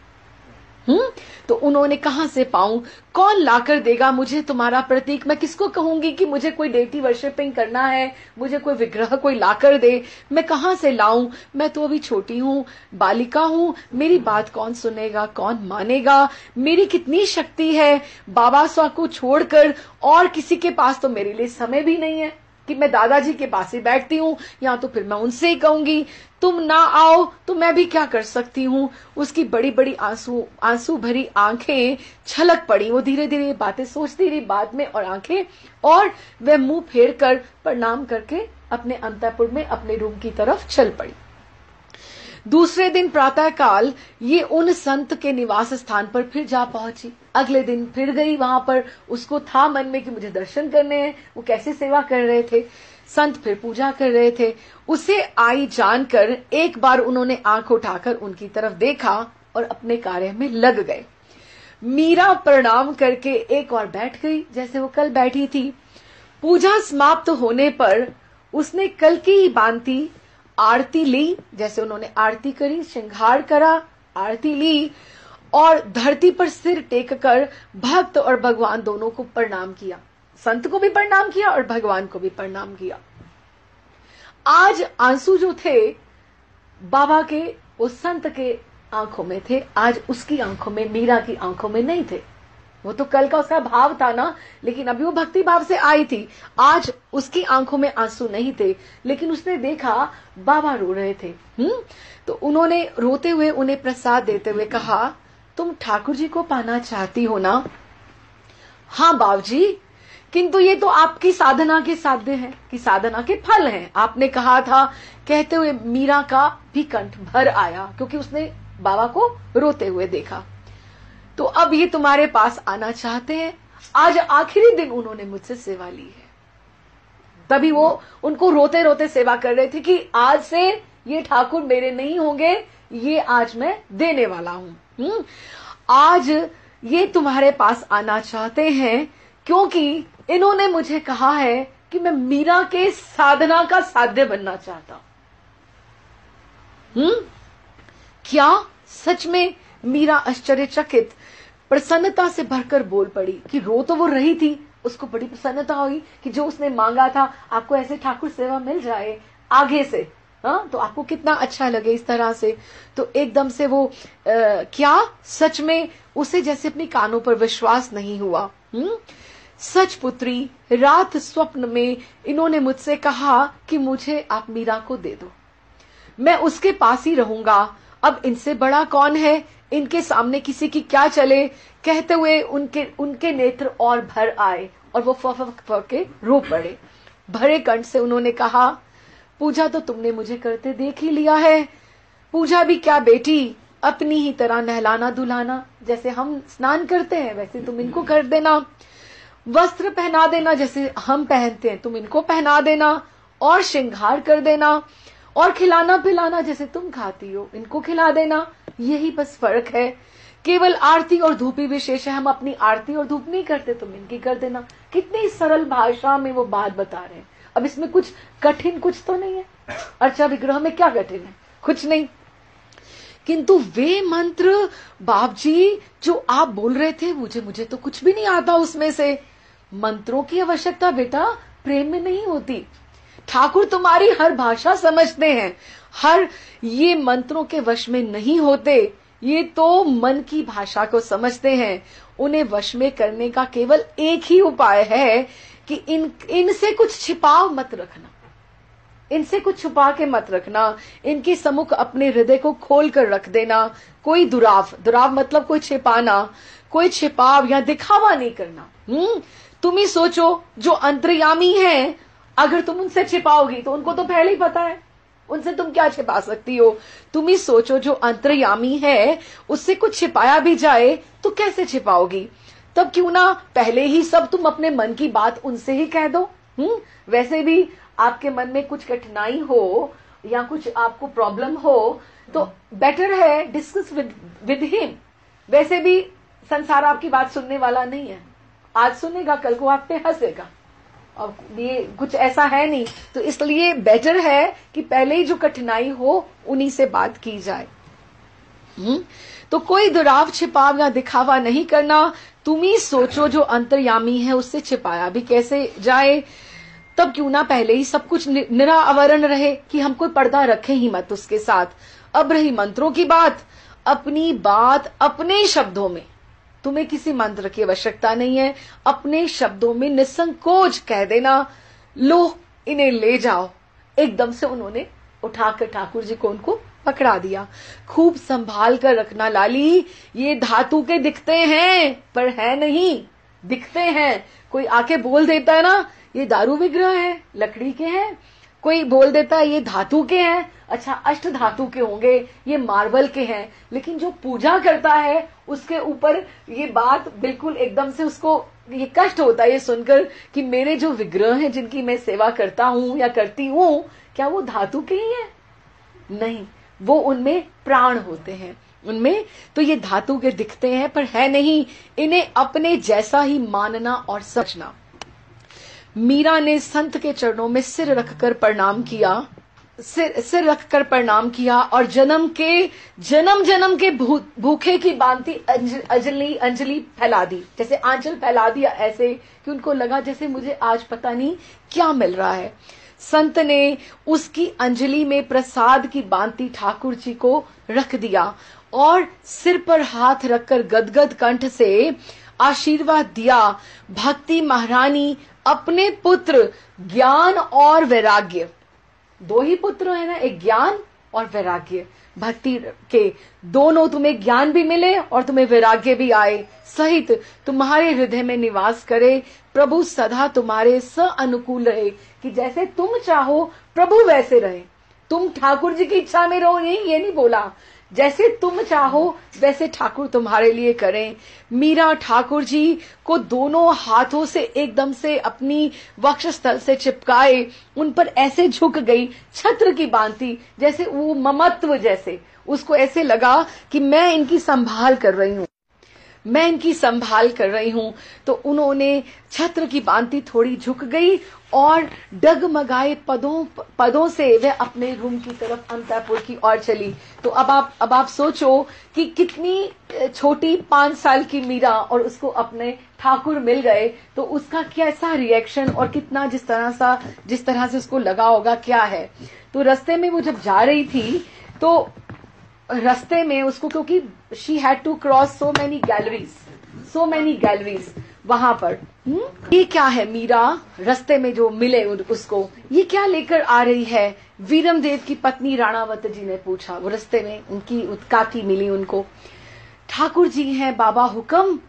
तो उन्होंने कहां से पाऊं, कौन लाकर देगा मुझे तुम्हारा प्रतीक। मैं किसको कहूंगी कि मुझे कोई डेटी वर्शिपिंग करना है, मुझे कोई विग्रह कोई लाकर दे, मैं कहां से लाऊं। मैं तो अभी छोटी हूं, बालिका हूं, मेरी बात कौन सुनेगा, कौन मानेगा। मेरी कितनी शक्ति है, बाबा स्वा को छोड़कर और किसी के पास तो मेरे लिए समय भी नहीं है कि मैं दादाजी के पास ही बैठती हूँ, या तो फिर मैं उनसे ही कहूंगी तुम ना आओ तो मैं भी क्या कर सकती हूँ। उसकी बड़ी बड़ी आंसू भरी आंखें छलक पड़ी। वो धीरे धीरे बातें सोचती रही बाद में, और आंखें, और वह मुंह फेर कर प्रणाम करके अपने अंतःपुर में अपने रूम की तरफ चल पड़ी। दूसरे दिन प्रातः काल ये उन संत के निवास स्थान पर फिर जा पहुंची। अगले दिन फिर गई वहां पर, उसको था मन में कि मुझे दर्शन करने हैं। वो कैसे सेवा कर रहे थे, संत फिर पूजा कर रहे थे। उसे आई जानकर एक बार उन्होंने आंख उठाकर उनकी तरफ देखा और अपने कार्य में लग गए। मीरा प्रणाम करके एक और बैठ गई जैसे वो कल बैठी थी। पूजा समाप्त होने पर उसने कल की ही भांति आरती ली, जैसे उन्होंने आरती करी, श्रृंगार करा, आरती ली, और धरती पर सिर टेक कर भक्त और भगवान दोनों को प्रणाम किया। संत को भी प्रणाम किया और भगवान को भी प्रणाम किया। आज आंसू जो थे बाबा के, उस संत के आंखों में थे, आज उसकी आंखों में, मीरा की आंखों में नहीं थे। वो तो कल का उसका भाव था ना, लेकिन अभी वो भक्ति भाव से आई थी। आज उसकी आंखों में आंसू नहीं थे, लेकिन उसने देखा बाबा रो रहे थे। तो उन्होंने रोते हुए उन्हें प्रसाद देते हुए कहा, तुम ठाकुर जी को पाना चाहती हो ना। हाँ बाबूजी, किंतु ये तो आपकी साधना के साध्य हैं, कि साधना के फल हैं, आपने कहा था। कहते हुए मीरा का भी कंठ भर आया, क्योंकि उसने बाबा को रोते हुए देखा। तो अब ये तुम्हारे पास आना चाहते हैं। आज आखिरी दिन उन्होंने मुझसे सेवा ली है। तभी वो उनको रोते रोते सेवा कर रहे थे कि आज से ये ठाकुर मेरे नहीं होंगे, ये आज मैं देने वाला हूं। आज ये तुम्हारे पास आना चाहते हैं क्योंकि इन्होंने मुझे कहा है कि मैं मीरा के साधना का साध्य बनना चाहता हूं। क्या सच में? मीरा आश्चर्यचकित प्रसन्नता से भरकर बोल पड़ी, कि रो तो वो रही थी, उसको बड़ी प्रसन्नता हुई कि जो उसने मांगा था, आपको ऐसे ठाकुर सेवा मिल जाए आगे से, हाँ, तो आपको कितना अच्छा लगे इस तरह से। तो एकदम से वो क्या सच में? उसे जैसे अपनी कानों पर विश्वास नहीं हुआ। सच पुत्री, रात स्वप्न में इन्होंने मुझसे कहा कि मुझे आप मीरा को दे दो, मैं उसके पास ही रहूंगा। अब इनसे बड़ा कौन है, इनके सामने किसी की क्या चले। कहते हुए उनके नेत्र और भर आए और वो फक के रो पड़े। भरे कंठ से उन्होंने कहा, पूजा तो तुमने मुझे करते देख ही लिया है। पूजा भी क्या बेटी, अपनी ही तरह नहलाना धुलाना, जैसे हम स्नान करते हैं वैसे तुम इनको कर देना। वस्त्र पहना देना, जैसे हम पहनते हैं तुम इनको पहना देना, और श्रृंगार कर देना, और खिलाना पिलाना, जैसे तुम खाती हो इनको खिला देना। यही बस फर्क है, केवल आरती और धूप ही विशेष है। हम अपनी आरती और धूप नहीं करते, तुम इनकी कर देना। कितनी सरल भाषा में वो बात बता रहे हैं। अब इसमें कुछ कठिन कुछ तो नहीं है, अर्चा विग्रह में क्या कठिन है, कुछ नहीं। किंतु वे मंत्र बाप जी जो आप बोल रहे थे, मुझे तो कुछ भी नहीं आता उसमें से। मंत्रों की आवश्यकता बेटा प्रेम में नहीं होती। ठाकुर तुम्हारी हर भाषा समझते हैं, हर ये मंत्रों के वश में नहीं होते। ये तो मन की भाषा को समझते हैं। उन्हें वश में करने का केवल एक ही उपाय है कि इनसे कुछ छिपाव मत रखना, इनसे कुछ छुपा के मत रखना। इनके सम्मुख अपने हृदय को खोल कर रख देना। कोई दुराव मतलब कोई छिपाना, कोई छिपाव या दिखावा नहीं करना। तुम ही सोचो, जो अंतर्यामी है, अगर तुम उनसे छिपाओगी तो उनको तो पहले ही पता है, उनसे तुम क्या छिपा सकती हो। तुम ही सोचो, जो अंतर्यामी है उससे कुछ छिपाया भी जाए तो कैसे छिपाओगी। तब क्यों ना पहले ही सब तुम अपने मन की बात उनसे ही कह दो। वैसे भी आपके मन में कुछ कठिनाई हो या कुछ आपको प्रॉब्लम हो तो बेटर है डिस्कस विद हिम। वैसे भी संसार आपकी बात सुनने वाला नहीं है, आज सुनेगा कल को आप पे हंसेगा, और ये कुछ ऐसा है नहीं। तो इसलिए बेटर है कि पहले ही जो कठिनाई हो उन्हीं से बात की जाए। तो कोई दुराव छिपाव या दिखावा नहीं करना। तुम ही सोचो, जो अंतर्यामी है उससे छिपाया भी कैसे जाए। तब क्यों ना पहले ही सब कुछ निरावरण रहे कि हम कोई पर्दा रखें ही मत उसके साथ। अब रही मंत्रों की बात, अपनी बात अपने शब्दों में, तुम्हें किसी मंत्र की आवश्यकता नहीं है, अपने शब्दों में निसंकोच कह देना, लो इन्हें ले जाओ। एकदम से उन्होंने उठाकर ठाकुर जी को उनको पकड़ा दिया। खूब संभाल कर रखना लाली, ये धातु के दिखते हैं पर है नहीं, दिखते हैं। कोई आके बोल देता है ना ये दारू विग्रह है, लकड़ी के हैं, कोई बोल देता है ये धातु के हैं, अच्छा अष्ट धातु के होंगे, ये मार्बल के हैं, लेकिन जो पूजा करता है उसके ऊपर ये बात बिल्कुल एकदम से उसको ये कष्ट होता है ये सुनकर कि मेरे जो विग्रह हैं जिनकी मैं सेवा करता हूं या करती हूं, क्या वो धातु के ही हैं? नहीं, वो उनमें प्राण होते हैं, उनमें तो ये धातु के दिखते हैं पर है नहीं। इन्हें अपने जैसा ही मानना और समझना। मीरा ने संत के चरणों में सिर रखकर प्रणाम किया, सिर रखकर प्रणाम किया और जन्म जन्म के भूखे की बांति अंजलि फैला दी, जैसे आंचल फैला दिया, ऐसे कि उनको लगा जैसे मुझे आज पता नहीं क्या मिल रहा है। संत ने उसकी अंजलि में प्रसाद की बांति ठाकुर जी को रख दिया और सिर पर हाथ रखकर गदगद कंठ से आशीर्वाद दिया। भक्ति महारानी अपने पुत्र ज्ञान और वैराग्य, दो ही पुत्र है ना, एक ज्ञान और वैराग्य, भक्ति के दोनों, तुम्हें ज्ञान भी मिले और तुम्हें वैराग्य भी आए, सहित तुम्हारे हृदय में निवास करे। प्रभु सदा तुम्हारे स अनुकूल रहे, कि जैसे तुम चाहो प्रभु वैसे रहे। तुम ठाकुर जी की इच्छा में रहो, ये नहीं बोला, जैसे तुम चाहो वैसे ठाकुर तुम्हारे लिए करें। मीरा ठाकुर जी को दोनों हाथों से एकदम से अपनी वक्षस्थल से चिपकाए उन पर ऐसे झुक गई, छत्र की बांति, जैसे वो ममत्व, जैसे उसको ऐसे लगा कि मैं इनकी संभाल कर रही हूं, मैं इनकी संभाल कर रही हूं। तो उन्होंने छत्र की बांति थोड़ी झुक गई और डगमगाए पदों से वह अपने रूम की तरफ अंतःपुर की ओर चली। तो अब आप सोचो कि कितनी छोटी 5 साल की मीरा और उसको अपने ठाकुर मिल गए, तो उसका कैसा रिएक्शन और कितना जिस तरह से उसको लगा होगा क्या है। तो रास्ते में वो जब जा रही थी तो रास्ते में उसको, क्योंकि she had to cross so many galleries वहां पर। ये क्या है मीरा रास्ते में जो मिले उसको, ये क्या लेकर आ रही है? वीरमदेव की पत्नी राणावत जी ने पूछा। वो रास्ते में उनकी काकी मिली उनको। ठाकुर जी हैं बाबा हुक्म,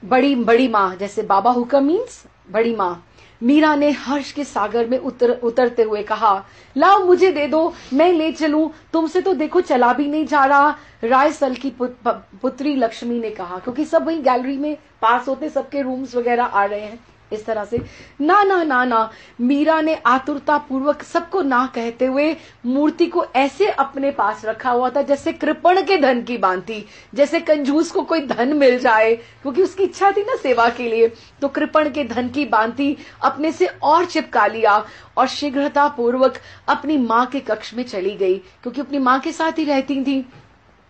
बड़ी माँ, जैसे बाबा हुक्म मीन्स बड़ी माँ। मीरा ने हर्ष के सागर में उतरते हुए कहा, लाओ मुझे दे दो, मैं ले चलूं, तुमसे तो देखो चला भी नहीं जा रहा। रायसल की पुत्री लक्ष्मी ने कहा, क्योंकि सब वही गैलरी में पास होते, सबके रूम्स वगैरह आ रहे हैं, इस तरह से ना ना ना ना। मीरा ने आतुरता पूर्वक सबको ना कहते हुए मूर्ति को ऐसे अपने पास रखा हुआ था जैसे कृपण के धन की भांति, जैसे कंजूस को कोई धन मिल जाए, क्योंकि उसकी इच्छा थी ना सेवा के लिए, तो कृपण के धन की भांति अपने से और चिपका लिया और शीघ्रता पूर्वक अपनी माँ के कक्ष में चली गई, क्योंकि अपनी माँ के साथ ही रहती थी।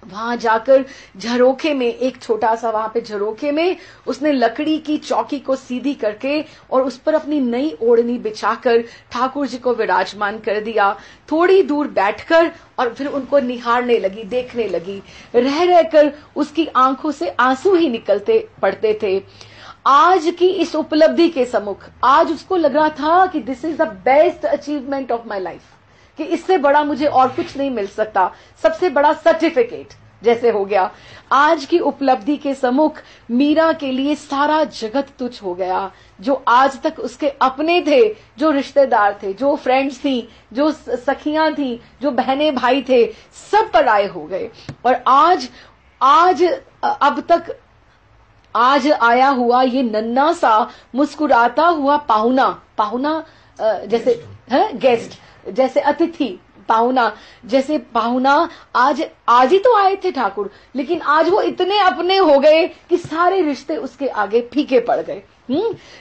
वहां जाकर झरोखे में, एक छोटा सा वहां पे झरोखे में उसने लकड़ी की चौकी को सीधी करके और उस पर अपनी नई ओढ़नी बिछाकर ठाकुर जी को विराजमान कर दिया। थोड़ी दूर बैठकर और फिर उनको निहारने लगी, देखने लगी। रह रहकर उसकी आंखों से आंसू ही निकलते पड़ते थे। आज की इस उपलब्धि के सम्मुख आज उसको लग रहा था कि this is the best achievement of my life, कि इससे बड़ा मुझे और कुछ नहीं मिल सकता, सबसे बड़ा सर्टिफिकेट जैसे हो गया। आज की उपलब्धि के सम्मुख मीरा के लिए सारा जगत तुच्छ हो गया। जो आज तक उसके अपने थे, जो रिश्तेदार थे, जो फ्रेंड्स थी, जो सखियां थी, जो बहने भाई थे, सब पराये हो गए। और आज अब तक आज आया हुआ ये नन्ना सा मुस्कुराता हुआ पाहुना जैसे गेस्ट, जैसे अतिथि, पाहुना, जैसे पाहुना आज ही तो आए थे ठाकुर, लेकिन आज वो इतने अपने हो गए कि सारे रिश्ते उसके आगे फीके पड़ गए।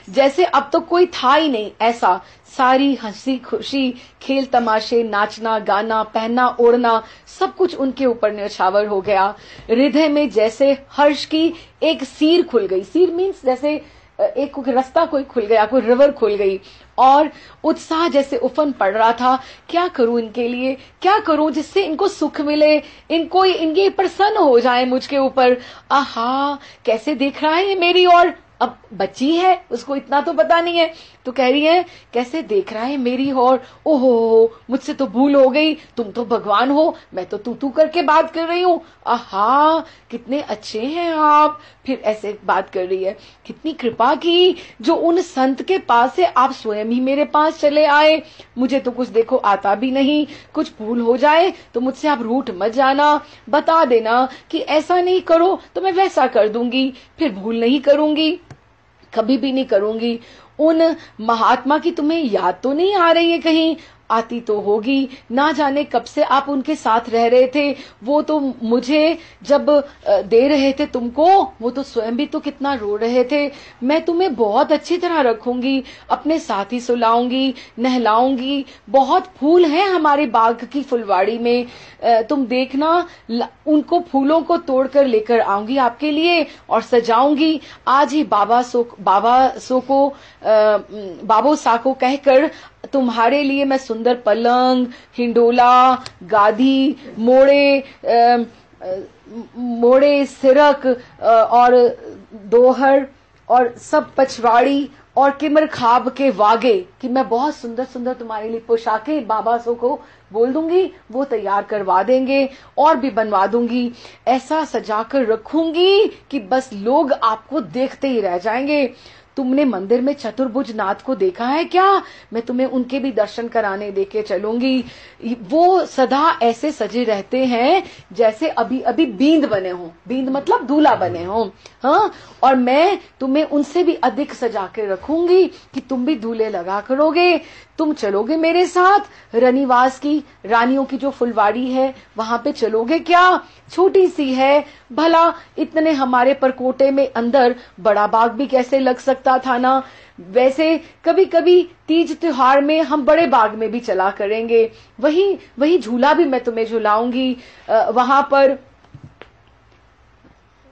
जैसे अब तो कोई था ही नहीं ऐसा। सारी हंसी खुशी, खेल तमाशे, नाचना गाना, पहनना ओढ़ना, सब कुछ उनके ऊपर न्यौछावर हो गया। हृदय में जैसे हर्ष की एक सीर खुल गई। सीर मीन्स जैसे एक रास्ता कोई खुल गया, कोई रिवर खुल गई, और उत्साह जैसे उफन पड़ रहा था। क्या करूं इनके लिए, क्या करूं जिससे इनको सुख मिले, इनको इनके प्रसन्न हो जाए मुझके ऊपर। आहा, कैसे देख रहा है ये मेरी ओर। अब बच्ची है, उसको इतना तो पता नहीं है, तो कह रही है कैसे देख रहा है मेरी ओर। ओहो, मुझसे तो भूल हो गई, तुम तो भगवान हो, मैं तो तू करके बात कर रही हूँ। आहा, कितने अच्छे हैं आप। फिर ऐसे बात कर रही है, कितनी कृपा की जो उन संत के पास से आप स्वयं ही मेरे पास चले आए। मुझे तो कुछ देखो आता भी नहीं, कुछ भूल हो जाए तो मुझसे आप रूठ मत जाना, बता देना कि ऐसा नहीं करो तो मैं वैसा कर दूंगी, फिर भूल नहीं करूंगी, कभी भी नहीं करूंगी। उन महात्मा की तुम्हें याद तो नहीं आ रही है कहीं? आती तो होगी, ना जाने कब से आप उनके साथ रह रहे थे। वो तो मुझे जब दे रहे थे तुमको, वो तो स्वयं भी तो कितना रो रहे थे। मैं तुम्हें बहुत अच्छी तरह रखूंगी, अपने साथ ही सुलाऊंगी, नहलाऊंगी। बहुत फूल हैं हमारे बाग की फुलवाड़ी में, तुम देखना, उनको फूलों को तोड़कर लेकर आऊंगी आपके लिए और सजाऊंगी। आज ही बाबो सा को कहकर तुम्हारे लिए मैं सुंदर पलंग, हिंडोला, गादी, मोड़े सिरक और दोहर और सब पछवाड़ी और किमर खाब के वागे, कि मैं बहुत सुंदर सुंदर तुम्हारे लिए पोशाकें बाबा सो को बोल दूंगी, वो तैयार करवा देंगे, और भी बनवा दूंगी। ऐसा सजाकर रखूंगी कि बस लोग आपको देखते ही रह जाएंगे। तुमने मंदिर में चतुर्भुज नाथ को देखा है क्या? मैं तुम्हें उनके भी दर्शन कराने देके चलूंगी। वो सदा ऐसे सजे रहते हैं जैसे अभी अभी बींद बने हों, बींद मतलब दूल्हा बने हों। हाँ, और मैं तुम्हें उनसे भी अधिक सजा के रखूंगी कि तुम भी दूल्हे लगा करोगे। तुम चलोगे मेरे साथ रनिवास की, रानियों की जो फुलवाड़ी है वहां पे चलोगे क्या? छोटी सी है, भला इतने हमारे परकोटे में अंदर बड़ा बाग भी कैसे लग सकता था ना। वैसे कभी कभी तीज त्योहार में हम बड़े बाग में भी चला करेंगे, वही झूला भी मैं तुम्हें झुलाऊंगी। वहां पर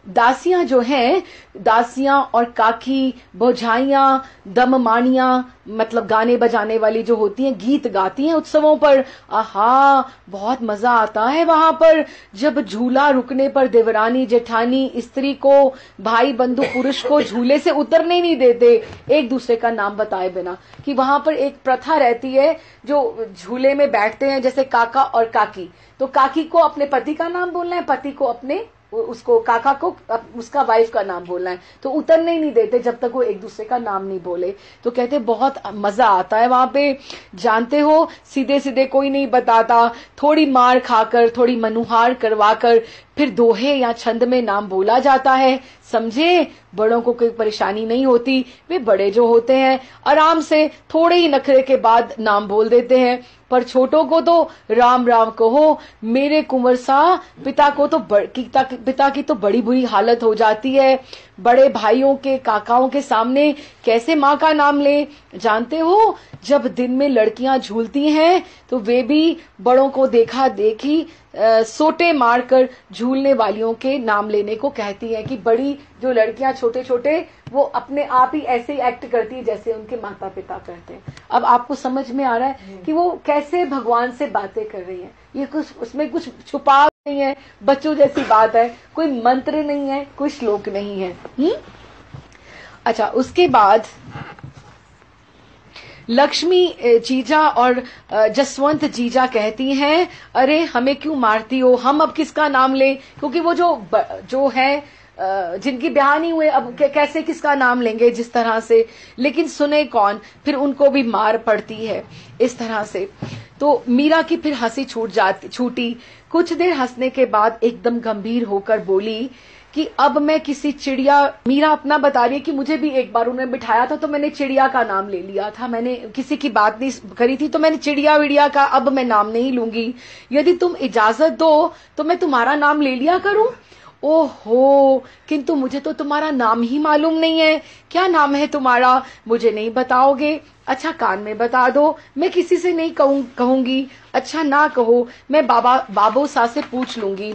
दासियां जो हैं, दासियां और काकी, बोझाइयां, दममानियां, मतलब गाने बजाने वाली जो होती हैं, गीत गाती हैं उत्सवों पर। आहा, बहुत मजा आता है वहां पर। जब झूला रुकने पर देवरानी जेठानी स्त्री को, भाई बंधु पुरुष को झूले से उतरने नहीं देते एक दूसरे का नाम बताए बिना, कि वहां पर एक प्रथा रहती है, जो झूले में बैठते हैं जैसे काका और काकी, तो काकी को अपने पति का नाम बोलना है, पति को अपने उसको काका को उसका वाइफ का नाम बोलना है, तो उतरने ही नहीं देते जब तक वो एक दूसरे का नाम नहीं बोले। तो कहते बहुत मजा आता है वहां पे, जानते हो सीधे सीधे कोई नहीं बताता, थोड़ी मार खाकर थोड़ी मनुहार करवाकर फिर दोहे या छंद में नाम बोला जाता है, समझे। बड़ों को कोई परेशानी नहीं होती, वे बड़े जो होते हैं आराम से थोड़े ही नखरे के बाद नाम बोल देते हैं, पर छोटों को तो राम राम कहो। मेरे कुंवर सा पिता को तो पिता की तो बड़ी बुरी हालत हो जाती है, बड़े भाइयों के काकाओं के सामने कैसे माँ का नाम ले। जानते हो जब दिन में लड़कियां झूलती हैं तो वे भी बड़ों को देखा देखी सोटे मारकर झूलने वालियों के नाम लेने को कहती हैं कि बड़ी जो लड़कियां छोटे छोटे वो अपने आप ही ऐसे ही एक्ट करती है जैसे उनके माता पिता करते हैं। अब आपको समझ में आ रहा है कि वो कैसे भगवान से बातें कर रही हैं, ये कुछ उसमें कुछ छुपा नहीं है, बच्चों जैसी बात है, कोई मंत्र नहीं है, कोई श्लोक नहीं है। अच्छा, उसके बाद लक्ष्मी जीजा और जसवंत जीजा कहती हैं, अरे हमें क्यों मारती हो, हम अब किसका नाम लें, क्योंकि वो जो है जिनकी ब्याह नहीं हुए अब कैसे किसका नाम लेंगे जिस तरह से, लेकिन सुने कौन, फिर उनको भी मार पड़ती है इस तरह से। तो मीरा की फिर हंसी छूटी। कुछ देर हंसने के बाद एकदम गंभीर होकर बोली कि अब मैं किसी चिड़िया, मीरा अपना बता रही है कि मुझे भी एक बार उन्होंने बिठाया था तो मैंने चिड़िया का नाम ले लिया था, मैंने किसी की बात नहीं करी थी, तो मैंने चिड़िया विड़िया का अब मैं नाम नहीं लूंगी, यदि तुम इजाजत दो तो मैं तुम्हारा नाम ले लिया करूं। ओहो, किंतु मुझे तो तुम्हारा नाम ही मालूम नहीं है, क्या नाम है तुम्हारा, मुझे नहीं बताओगे। अच्छा कान में बता दो, मैं किसी से नहीं कहूंगी। अच्छा ना कहो, मैं बाबू सा से पूछ लूंगी।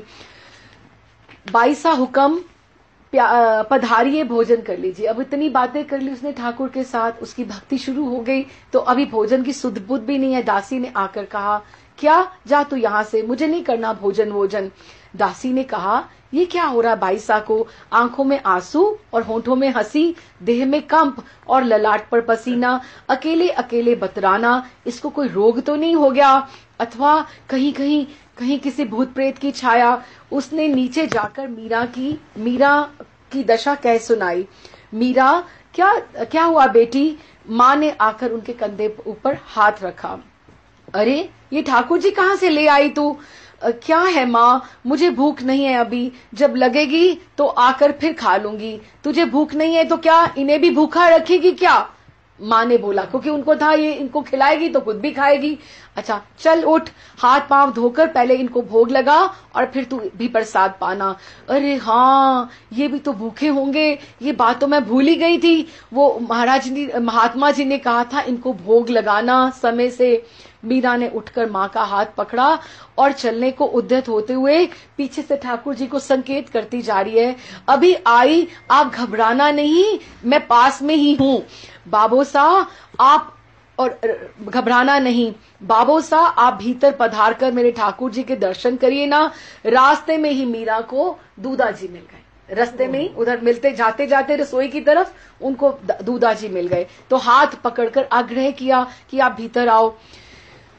बाईसा हुक्म, पधारिए भोजन कर लीजिए। अब इतनी बातें कर ली उसने ठाकुर के साथ, उसकी भक्ति शुरू हो गई, तो अभी भोजन की सुध बुध भी नहीं है। दासी ने आकर कहा, क्या जा तू यहाँ से, मुझे नहीं करना भोजन। दासी ने कहा, ये क्या हो रहा बाईसा को, आंखों में आंसू और होंठों में हंसी, देह में कंप और ललाट पर पसीना, अकेले अकेले बतराना, इसको कोई रोग तो नहीं हो गया, अथवा कहीं किसी भूत प्रेत की छाया। उसने नीचे जाकर मीरा की दशा कह सुनाई। मीरा, क्या हुआ बेटी। माँ ने आकर उनके कंधे ऊपर हाथ रखा। अरे ये ठाकुर जी कहाँ से ले आई तू। क्या है माँ, मुझे भूख नहीं है अभी, जब लगेगी तो आकर फिर खा लूंगी। तुझे भूख नहीं है तो क्या इन्हें भी भूखा रखेगी क्या। माँ ने बोला, क्योंकि उनको था ये इनको खिलाएगी तो खुद भी खाएगी। अच्छा चल उठ, हाथ पांव धोकर पहले इनको भोग लगा और फिर तू भी प्रसाद पाना। अरे हाँ, ये भी तो भूखे होंगे, ये बात तो मैं भूल ही गई थी। वो महात्मा जी ने कहा था इनको भोग लगाना समय से। मीरा ने उठकर माँ का हाथ पकड़ा और चलने को उद्यत होते हुए पीछे से ठाकुर जी को संकेत करती जा रही है, अभी आई, आप घबराना नहीं, मैं पास में ही हूँ। बाबू सा आप, और घबराना नहीं, बाबू सा आप भीतर पधार कर मेरे ठाकुर जी के दर्शन करिए ना। रास्ते में ही मीरा को दूधा जी मिल गए, रास्ते में ही उधर मिलते जाते जाते रसोई की तरफ उनको दूधा जी मिल गए, तो हाथ पकड़कर आग्रह किया कि आप भीतर आओ।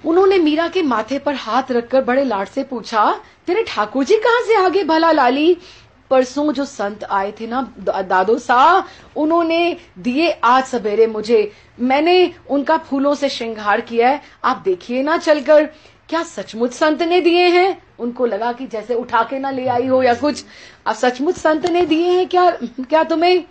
उन्होंने मीरा के माथे पर हाथ रखकर बड़े लाड से पूछा, तेरे ठाकुर जी कहाँ से आगे भला लाली। परसों जो संत आए थे ना दादो सा, उन्होंने दिए आज सवेरे मुझे, मैंने उनका फूलों से श्रृंगार किया है, आप देखिए ना चलकर। क्या सचमुच संत ने दिए हैं। उनको लगा कि जैसे उठा के ना ले आई हो या कुछ। अब सचमुच संत ने दिए हैं क्या तुम्हें।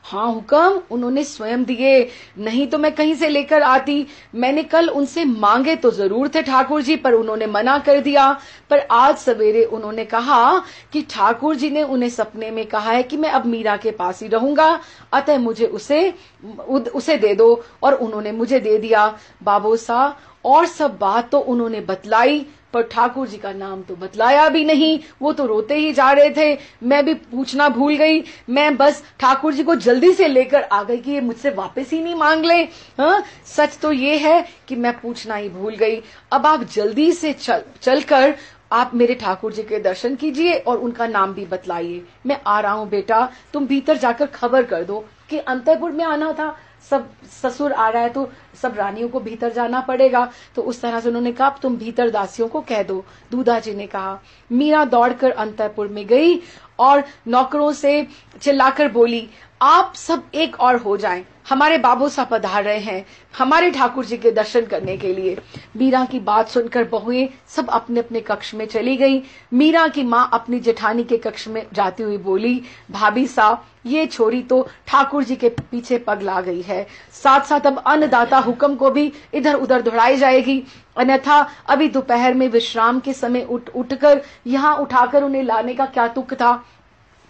हाँ हुक्म, उन्होंने स्वयं दिए, नहीं तो मैं कहीं से लेकर आती। मैंने कल उनसे मांगे तो जरूर थे ठाकुर जी, पर उन्होंने मना कर दिया। पर आज सवेरे उन्होंने कहा कि ठाकुर जी ने उन्हें सपने में कहा है कि मैं अब मीरा के पास ही रहूंगा, अतः मुझे उसे दे दो, और उन्होंने मुझे दे दिया। बाबू सा और सब बात तो उन्होंने बतलाई, पर ठाकुर जी का नाम तो बतलाया भी नहीं। वो तो रोते ही जा रहे थे, मैं भी पूछना भूल गई। मैं बस ठाकुर जी को जल्दी से लेकर आ गई कि ये मुझसे वापस ही नहीं मांग ले। हाँ, सच तो ये है कि मैं पूछना ही भूल गई। अब आप जल्दी से चलकर आप मेरे ठाकुर जी के दर्शन कीजिए और उनका नाम भी बतलाइए। मैं आ रहा हूँ बेटा, तुम भीतर जाकर खबर कर दो कि अंतःपुर में आना था। सब ससुर आ रहा है तो सब रानियों को भीतर जाना पड़ेगा। तो उस तरह से उन्होंने कहा तुम भीतर दासियों को कह दो। दूधा जी ने कहा। मीरा दौड़कर अंतःपुर में गई और नौकरों से चिल्लाकर बोली, आप सब एक और हो जाएं, हमारे बाबू साहब पधार रहे हैं हमारे ठाकुर जी के दर्शन करने के लिए। मीरा की बात सुनकर बहुएं सब अपने अपने कक्ष में चली गई। मीरा की माँ अपनी जेठानी के कक्ष में जाती हुई बोली, भाभी साहब ये छोरी तो ठाकुर जी के पीछे पगला गई है, साथ साथ अब अन्नदाता हुक्म को भी इधर उधर दौड़ाई जाएगी, अन्यथा अभी दोपहर में विश्राम के समय उठकर यहाँ उठाकर उन्हें लाने का क्या तुक था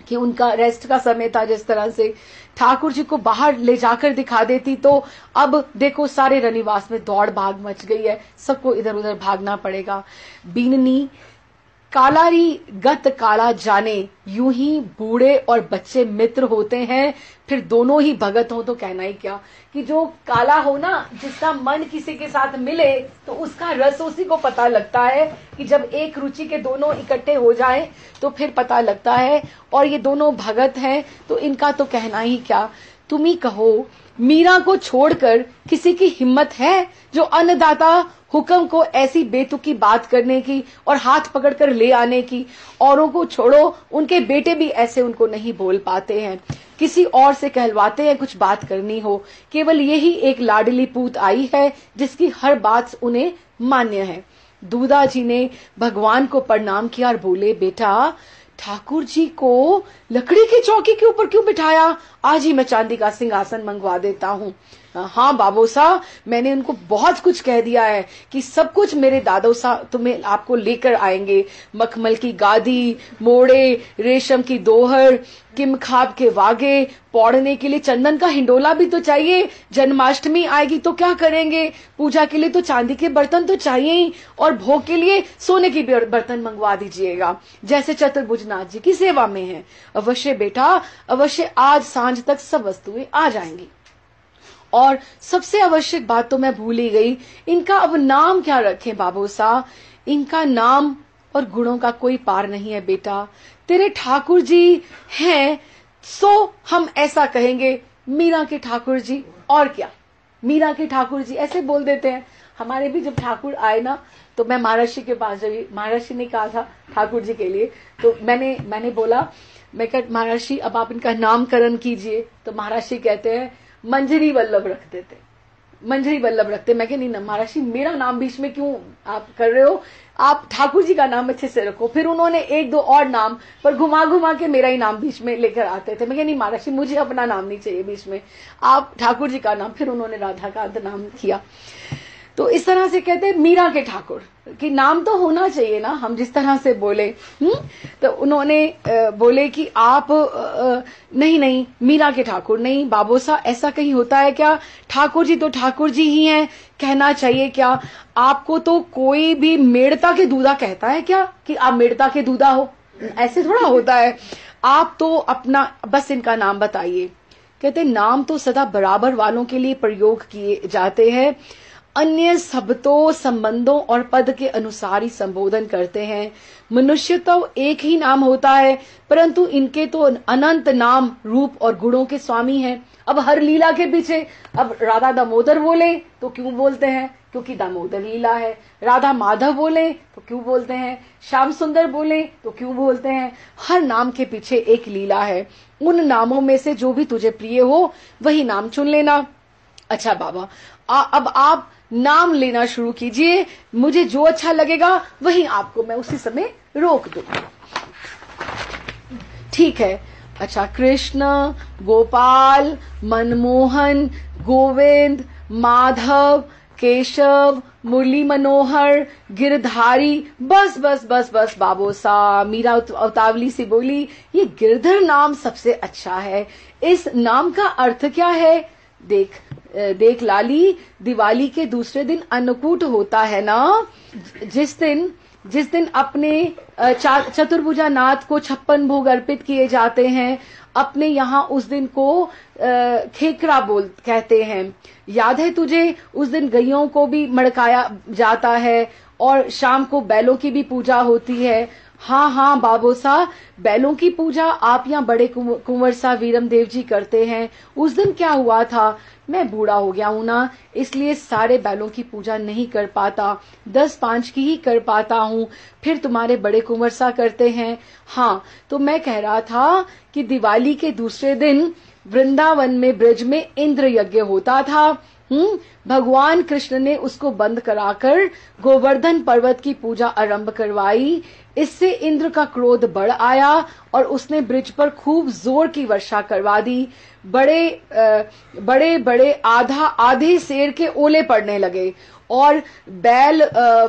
कि उनका रेस्ट का समय था। जिस तरह से ठाकुर जी को बाहर ले जाकर दिखा देती तो अब देखो सारे रनिवास में दौड़ भाग मच गई है, सबको इधर उधर भागना पड़ेगा। बीननी कालारी गत काला जाने, यूं ही बूढ़े और बच्चे मित्र होते हैं, फिर दोनों ही भगत हो तो कहना ही क्या। कि जो काला हो ना, जिसका मन किसी के साथ मिले तो उसका रस उसी को पता लगता है कि जब एक रुचि के दोनों इकट्ठे हो जाए तो फिर पता लगता है। और ये दोनों भगत हैं तो इनका तो कहना ही क्या। तुम ही कहो मीरा को छोड़कर किसी की हिम्मत है जो अन्नदाता हुक्म को ऐसी बेतुकी बात करने की और हाथ पकड़कर ले आने की। औरों को छोड़ो, उनके बेटे भी ऐसे उनको नहीं बोल पाते हैं, किसी और से कहलवाते हैं कुछ बात करनी हो। केवल यही एक लाडली पूत आई है जिसकी हर बात उन्हें मान्य है। दूधा जी ने भगवान को प्रणाम किया और बोले, बेटा ठाकुर जी को लकड़ी की चौकी के ऊपर क्यों बिठाया? आज ही मैं चांदी का सिंहासन मंगवा देता हूँ। हाँ बाबू साहब, मैंने उनको बहुत कुछ कह दिया है कि सब कुछ मेरे दादो साहब तुम्हें आपको लेकर आएंगे। मखमल की गादी, मोड़े, रेशम की दोहर, किमखाब के वागे, पौड़ने के लिए चंदन का हिंडोला भी तो चाहिए। जन्माष्टमी आएगी तो क्या करेंगे? पूजा के लिए तो चांदी के बर्तन तो चाहिए ही, और भोग के लिए सोने के बर्तन मंगवा दीजिएगा जैसे चतुर्भुजनाथ जी की सेवा में है। अवश्य बेटा, अवश्य आज सांझ तक सब वस्तुएं आ जाएंगी। और सबसे आवश्यक बात तो मैं भूल ही गई, इनका अब नाम क्या रखें बाबू साहब? इनका नाम और गुणों का कोई पार नहीं है बेटा। तेरे ठाकुर जी हैं सो हम ऐसा कहेंगे, मीरा के ठाकुर जी। और क्या, मीरा के ठाकुर जी ऐसे बोल देते हैं। हमारे भी जब ठाकुर आए ना तो मैं महर्षि के पास गई, महर्षि ने कहा था ठाकुर जी के लिए, तो मैंने बोला, मैं कहा महर्षि अब आप इनका नामकरण कीजिए। तो महर्षि कहते हैं मंजरी वल्लभ रख देते, मंजरी वल्लभ रखते। मैं कह नहीं ना महर्षि, मेरा नाम बीच में क्यों आप कर रहे हो, आप ठाकुर जी का नाम अच्छे से रखो। फिर उन्होंने एक दो और नाम पर घुमा घुमा के मेरा ही नाम बीच में लेकर आते थे। मैं कह नहीं महर्षि, मुझे अपना नाम नहीं चाहिए बीच में, आप ठाकुर जी का नाम। फिर उन्होंने राधाकांत नाम किया। तो इस तरह से कहते हैं मीरा के ठाकुर कि नाम तो होना चाहिए ना, हम जिस तरह से बोले। तो उन्होंने बोले कि आप नहीं मीरा के ठाकुर नहीं बाबू साहब, ऐसा कहीं होता है क्या? ठाकुर जी तो ठाकुर जी ही हैं, कहना चाहिए क्या? आपको तो कोई भी मेड़ता के दूधा कहता है क्या कि आप मेड़ता के दूधा हो? ऐसे थोड़ा होता है। आप तो अपना बस इनका नाम बताइए। कहते नाम तो सदा बराबर वालों के लिए प्रयोग किए जाते हैं, अन्य शब्दों, संबंधों और पद के अनुसार ही संबोधन करते हैं। मनुष्य तो एक ही नाम होता है, परंतु इनके तो अनंत नाम, रूप और गुणों के स्वामी हैं। अब हर लीला के पीछे अब राधा दामोदर बोले तो क्यों बोलते हैं? क्योंकि दामोदर लीला है। राधा माधव बोले तो क्यों बोलते हैं? श्याम सुंदर बोले तो क्यों बोलते हैं? हर नाम के पीछे एक लीला है। उन नामों में से जो भी तुझे प्रिय हो वही नाम चुन लेना। अच्छा बाबा, अब आप नाम लेना शुरू कीजिए, मुझे जो अच्छा लगेगा वही आपको मैं उसी समय रोक दूंगा। ठीक है। अच्छा, कृष्ण, गोपाल, मनमोहन, गोविंद, माधव, केशव, मुरली मनोहर, गिरधारी, बस बस बस बस बाबू साहब। मीरा अवतावली से बोली, ये गिरधर नाम सबसे अच्छा है। इस नाम का अर्थ क्या है? देख लाली, दिवाली के दूसरे दिन अन्नकूट होता है ना, जिस दिन अपने चतुर्भुजा नाथ को 56 भोग अर्पित किए जाते हैं। अपने यहाँ उस दिन को खेकरा कहते हैं। याद है तुझे? उस दिन गैयों को भी मड़काया जाता है और शाम को बैलों की भी पूजा होती है। हाँ हाँ बाबू साहब, बैलों की पूजा आप यहाँ बड़े कुंवर साहब वीरम देव जी करते हैं। उस दिन क्या हुआ था, मैं बूढ़ा हो गया हूं ना, इसलिए सारे बैलों की पूजा नहीं कर पाता, 10-5 की ही कर पाता हूँ। फिर तुम्हारे बड़े कुंवर साहब करते हैं। हाँ, तो मैं कह रहा था कि दिवाली के दूसरे दिन वृंदावन में ब्रज में इंद्र यज्ञ होता था। भगवान कृष्ण ने उसको बंद कराकर गोवर्धन पर्वत की पूजा आरंभ करवाई। इससे इंद्र का क्रोध बढ़ आया और उसने ब्रज पर खूब जोर की वर्षा करवा दी। बड़े बड़े आधे शेर के ओले पड़ने लगे और बैल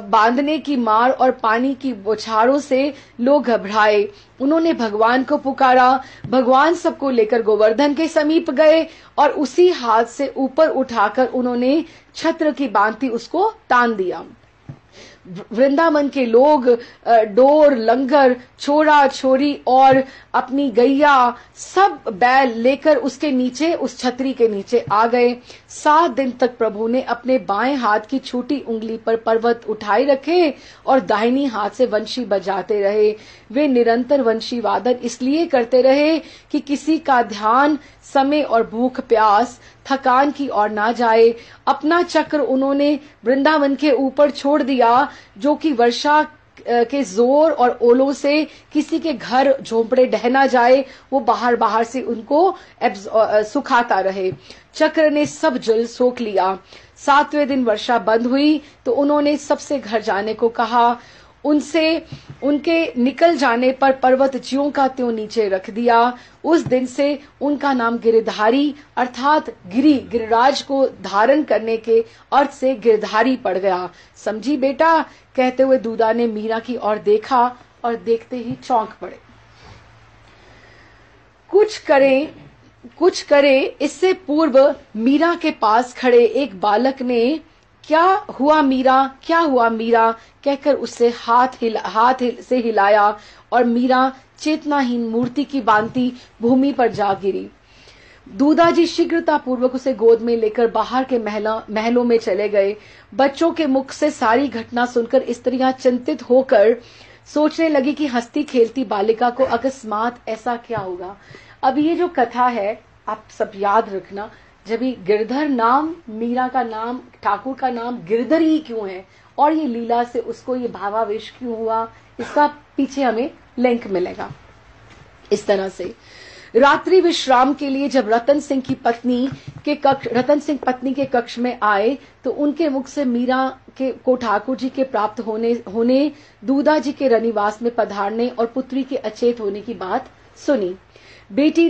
बांधने की मार और पानी की बौछारों से लोग घबराए। उन्होंने भगवान को पुकारा। भगवान सबको लेकर गोवर्धन के समीप गए और उसी हाथ से ऊपर उठाकर उन्होंने छत्र की भांति उसको तान दिया। वृंदावन के लोग डोर, लंगर, छोरा छोरी और अपनी गैया सब बैल लेकर उसके नीचे, उस छतरी के नीचे आ गए। 7 दिन तक प्रभु ने अपने बाएं हाथ की छोटी उंगली पर पर्वत उठाए रखे और दाहिनी हाथ से वंशी बजाते रहे। वे निरंतर वंशी वादन इसलिए करते रहे कि किसी का ध्यान समय और भूख प्यास थकान की ओर ना जाए। अपना चक्र उन्होंने वृंदावन के ऊपर छोड़ दिया, जो कि वर्षा के जोर और ओलों से किसी के घर झोंपड़े ढह ना जाए, वो बाहर बाहर से उनको सुखाता रहे। चक्र ने सब जल सोख लिया। 7वें दिन वर्षा बंद हुई तो उन्होंने सबसे घर जाने को कहा। उनके निकल जाने पर पर्वत ज्यों का त्यों नीचे रख दिया। उस दिन से उनका नाम गिरधारी अर्थात गिरिराज को धारण करने के अर्थ से गिरधारी पड़ गया। समझी बेटा, कहते हुए दूधा ने मीरा की ओर देखा और देखते ही चौंक पड़े। कुछ करे इससे पूर्व मीरा के पास खड़े एक बालक ने क्या हुआ मीरा कहकर उससे हाथ से हिलाया और मीरा चेतनाहीन मूर्ति की भांति भूमि पर जा गिरी। दूधा जी शीघ्रता पूर्वक उसे गोद में लेकर बाहर के महलों में चले गए। बच्चों के मुख से सारी घटना सुनकर स्त्रियां चिंतित होकर सोचने लगी कि हंसती खेलती बालिका को अकस्मात ऐसा क्या होगा। अब ये जो कथा है आप सब याद रखना, जब ये गिरधर नाम, मीरा का नाम, ठाकुर का नाम गिरधर ही क्यों है और ये लीला से उसको ये भावावेश क्यों हुआ, इसका पीछे हमें लिंक मिलेगा। इस तरह से रात्रि विश्राम के लिए जब रतन सिंह पत्नी के कक्ष में आए तो उनके मुख से मीरा को ठाकुर जी के प्राप्त होने दूधा जी के रनिवास में पधारने और पुत्री के अचेत होने की बात सुनी। बेटी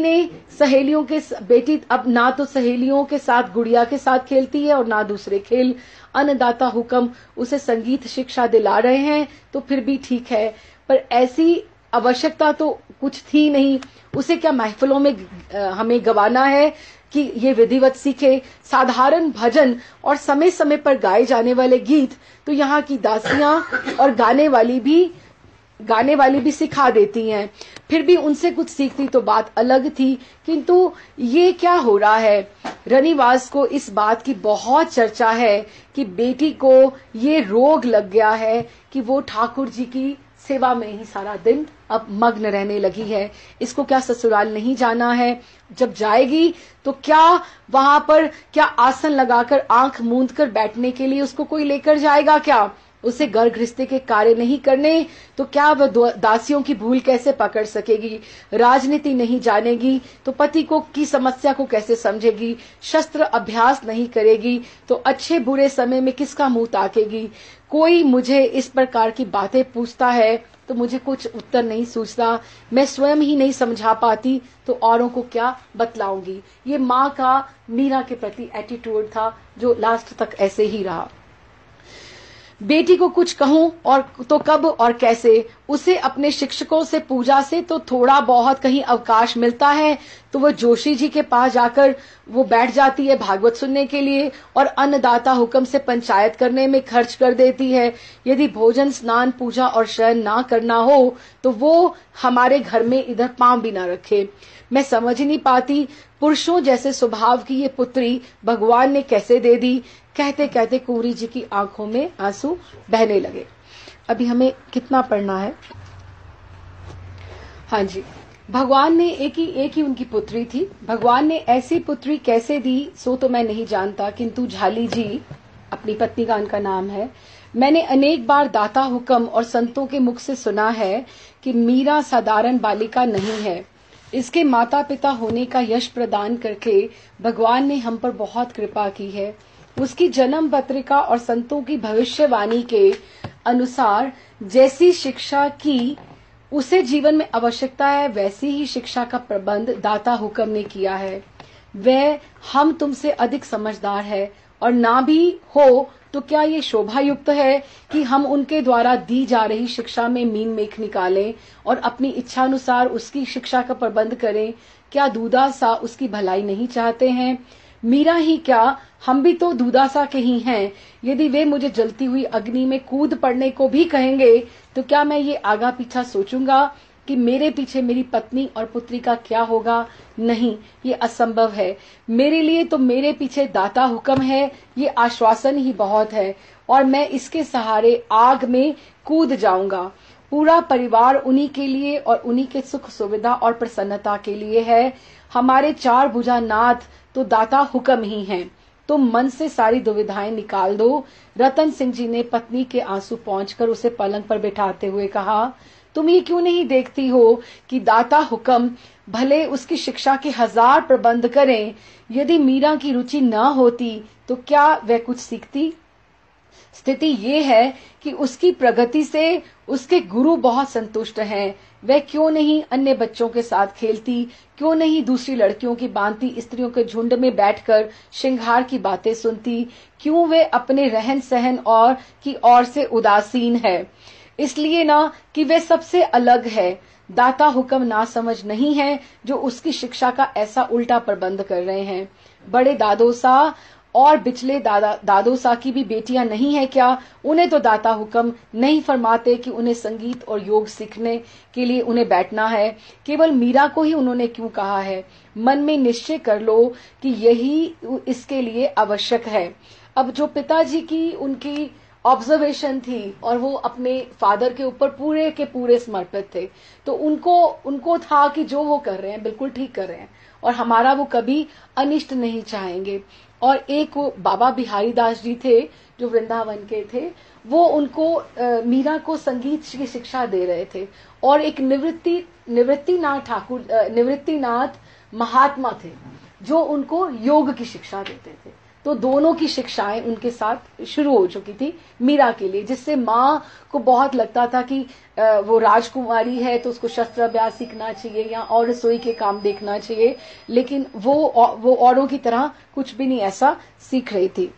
अब ना तो सहेलियों के साथ गुड़िया के साथ खेलती है और ना दूसरे खेल। अन्नदाता हुक्म उसे संगीत शिक्षा दिला रहे हैं तो फिर भी ठीक है, पर ऐसी आवश्यकता तो कुछ थी नहीं। उसे क्या महफिलों में हमें गवाना है कि ये विधिवत सीखे। साधारण भजन और समय समय पर गाए जाने वाले गीत तो यहाँ की दासियां और गाने वाली भी सिखा देती हैं। फिर भी उनसे कुछ सीखती तो बात अलग थी, किंतु ये क्या हो रहा है। रनिवास को इस बात की बहुत चर्चा है कि बेटी को ये रोग लग गया है कि वो ठाकुर जी की सेवा में ही सारा दिन अब मग्न रहने लगी है। इसको क्या ससुराल नहीं जाना है? जब जाएगी तो क्या वहां पर क्या आसन लगाकर आंख मूंद कर बैठने के लिए उसको कोई लेकर जाएगा क्या? उसे घर गृहस्थी के कार्य नहीं करने तो क्या वह दासियों की भूल कैसे पकड़ सकेगी? राजनीति नहीं जानेगी तो पति की समस्या को कैसे समझेगी? शस्त्र अभ्यास नहीं करेगी तो अच्छे बुरे समय में किसका मुंह ताकेगी? कोई मुझे इस प्रकार की बातें पूछता है तो मुझे कुछ उत्तर नहीं सूझता। मैं स्वयं ही नहीं समझा पाती तो औरों को क्या बतलाऊंगी। ये माँ का मीरा के प्रति एटीट्यूड था जो लास्ट तक ऐसे ही रहा। बेटी को कुछ कहूं और तो कब और कैसे? उसे अपने शिक्षकों से पूजा से तो थोड़ा बहुत कहीं अवकाश मिलता है तो वह जोशी जी के पास जाकर वो बैठ जाती है भागवत सुनने के लिए और अन्नदाता हुक्म से पंचायत करने में खर्च कर देती है। यदि भोजन, स्नान, पूजा और शयन ना करना हो तो वो हमारे घर में इधर पांव भी ना रखे। मैं समझ नहीं पाती पुरुषों जैसे स्वभाव की ये पुत्री भगवान ने कैसे दे दी। कहते कहते कुंवरी जी की आंखों में आंसू बहने लगे। अभी हमें कितना पढ़ना है? हाँ जी, भगवान ने एक ही उनकी पुत्री थी। भगवान ने ऐसी पुत्री कैसे दी सो तो मैं नहीं जानता, किंतु झाली जी अपनी पत्नी का उनका नाम है। मैंने अनेक बार दाता हुक्म और संतों के मुख से सुना है कि मीरा साधारण बालिका नहीं है। इसके माता पिता होने का यश प्रदान करके भगवान ने हम पर बहुत कृपा की है। उसकी जन्म पत्रिका और संतों की भविष्यवाणी के अनुसार जैसी शिक्षा की उसे जीवन में आवश्यकता है, वैसी ही शिक्षा का प्रबंध दाता हुक्म ने किया है। वह हम तुमसे अधिक समझदार है, और ना भी हो तो क्या ये शोभा युक्त है कि हम उनके द्वारा दी जा रही शिक्षा में मीन मेख निकालें और अपनी इच्छानुसार उसकी शिक्षा का प्रबंध करें? क्या दूदासा उसकी भलाई नहीं चाहते हैं? मीरा ही क्या, हम भी तो दूदासा के ही हैं। यदि वे मुझे जलती हुई अग्नि में कूद पड़ने को भी कहेंगे तो क्या मैं ये आगा पीछा सोचूंगा कि मेरे पीछे मेरी पत्नी और पुत्री का क्या होगा? नहीं, ये असंभव है। मेरे लिए तो मेरे पीछे दाता हुक्म है, ये आश्वासन ही बहुत है, और मैं इसके सहारे आग में कूद जाऊंगा। पूरा परिवार उन्हीं के लिए और उन्हीं के सुख सुविधा और प्रसन्नता के लिए है। हमारे चार भुजा नाथ तो दाता हुक्म ही हैं। तुम मन से सारी दुविधाएं निकाल दो। रतन सिंह जी ने पत्नी के आंसू पहुंचकर उसे पलंग पर बिठाते हुए कहा, तुम ये क्यों नहीं देखती हो कि दाता हुक्म भले उसकी शिक्षा के 1000 प्रबंध करें, यदि मीरा की रुचि न होती तो क्या वह कुछ सीखती? स्थिति ये है कि उसकी प्रगति से उसके गुरु बहुत संतुष्ट हैं। वह क्यों नहीं अन्य बच्चों के साथ खेलती, क्यों नहीं दूसरी लड़कियों की बांति स्त्रियों के झुंड में बैठकर श्रृंगार की बातें सुनती, क्यों वे अपने रहन सहन और की ओर से उदासीन है? इसलिए ना कि वे सबसे अलग है। दाता हुक्म ना समझ नहीं है जो उसकी शिक्षा का ऐसा उल्टा प्रबंध कर रहे हैं। बड़े दादोसा और बिचले दादोसा की भी बेटियां नहीं है क्या? उन्हें तो दाता हुक्म नहीं फरमाते कि उन्हें संगीत और योग सीखने के लिए उन्हें बैठना है। केवल मीरा को ही उन्होंने क्यों कहा है? मन में निश्चय कर लो कि यही इसके लिए आवश्यक है। अब जो पिताजी की उनकी ऑब्जर्वेशन थी और वो अपने फादर के ऊपर पूरे के पूरे समर्पित थे, तो उनको था कि जो वो कर रहे हैं बिल्कुल ठीक कर रहे हैं और हमारा वो कभी अनिष्ट नहीं चाहेंगे। और एक वो बाबा बिहारी दास जी थे जो वृंदावन के थे, वो उनको मीरा को संगीत की शिक्षा दे रहे थे, और एक निवृत्तिनाथ महात्मा थे जो उनको योग की शिक्षा देते थे। तो दोनों की शिक्षाएं उनके साथ शुरू हो चुकी थी मीरा के लिए, जिससे माँ को बहुत लगता था कि वो राजकुमारी है तो उसको शस्त्र अभ्यास सीखना चाहिए या और रसोई के काम देखना चाहिए, लेकिन वो औरों की तरह कुछ भी नहीं ऐसा सीख रही थी।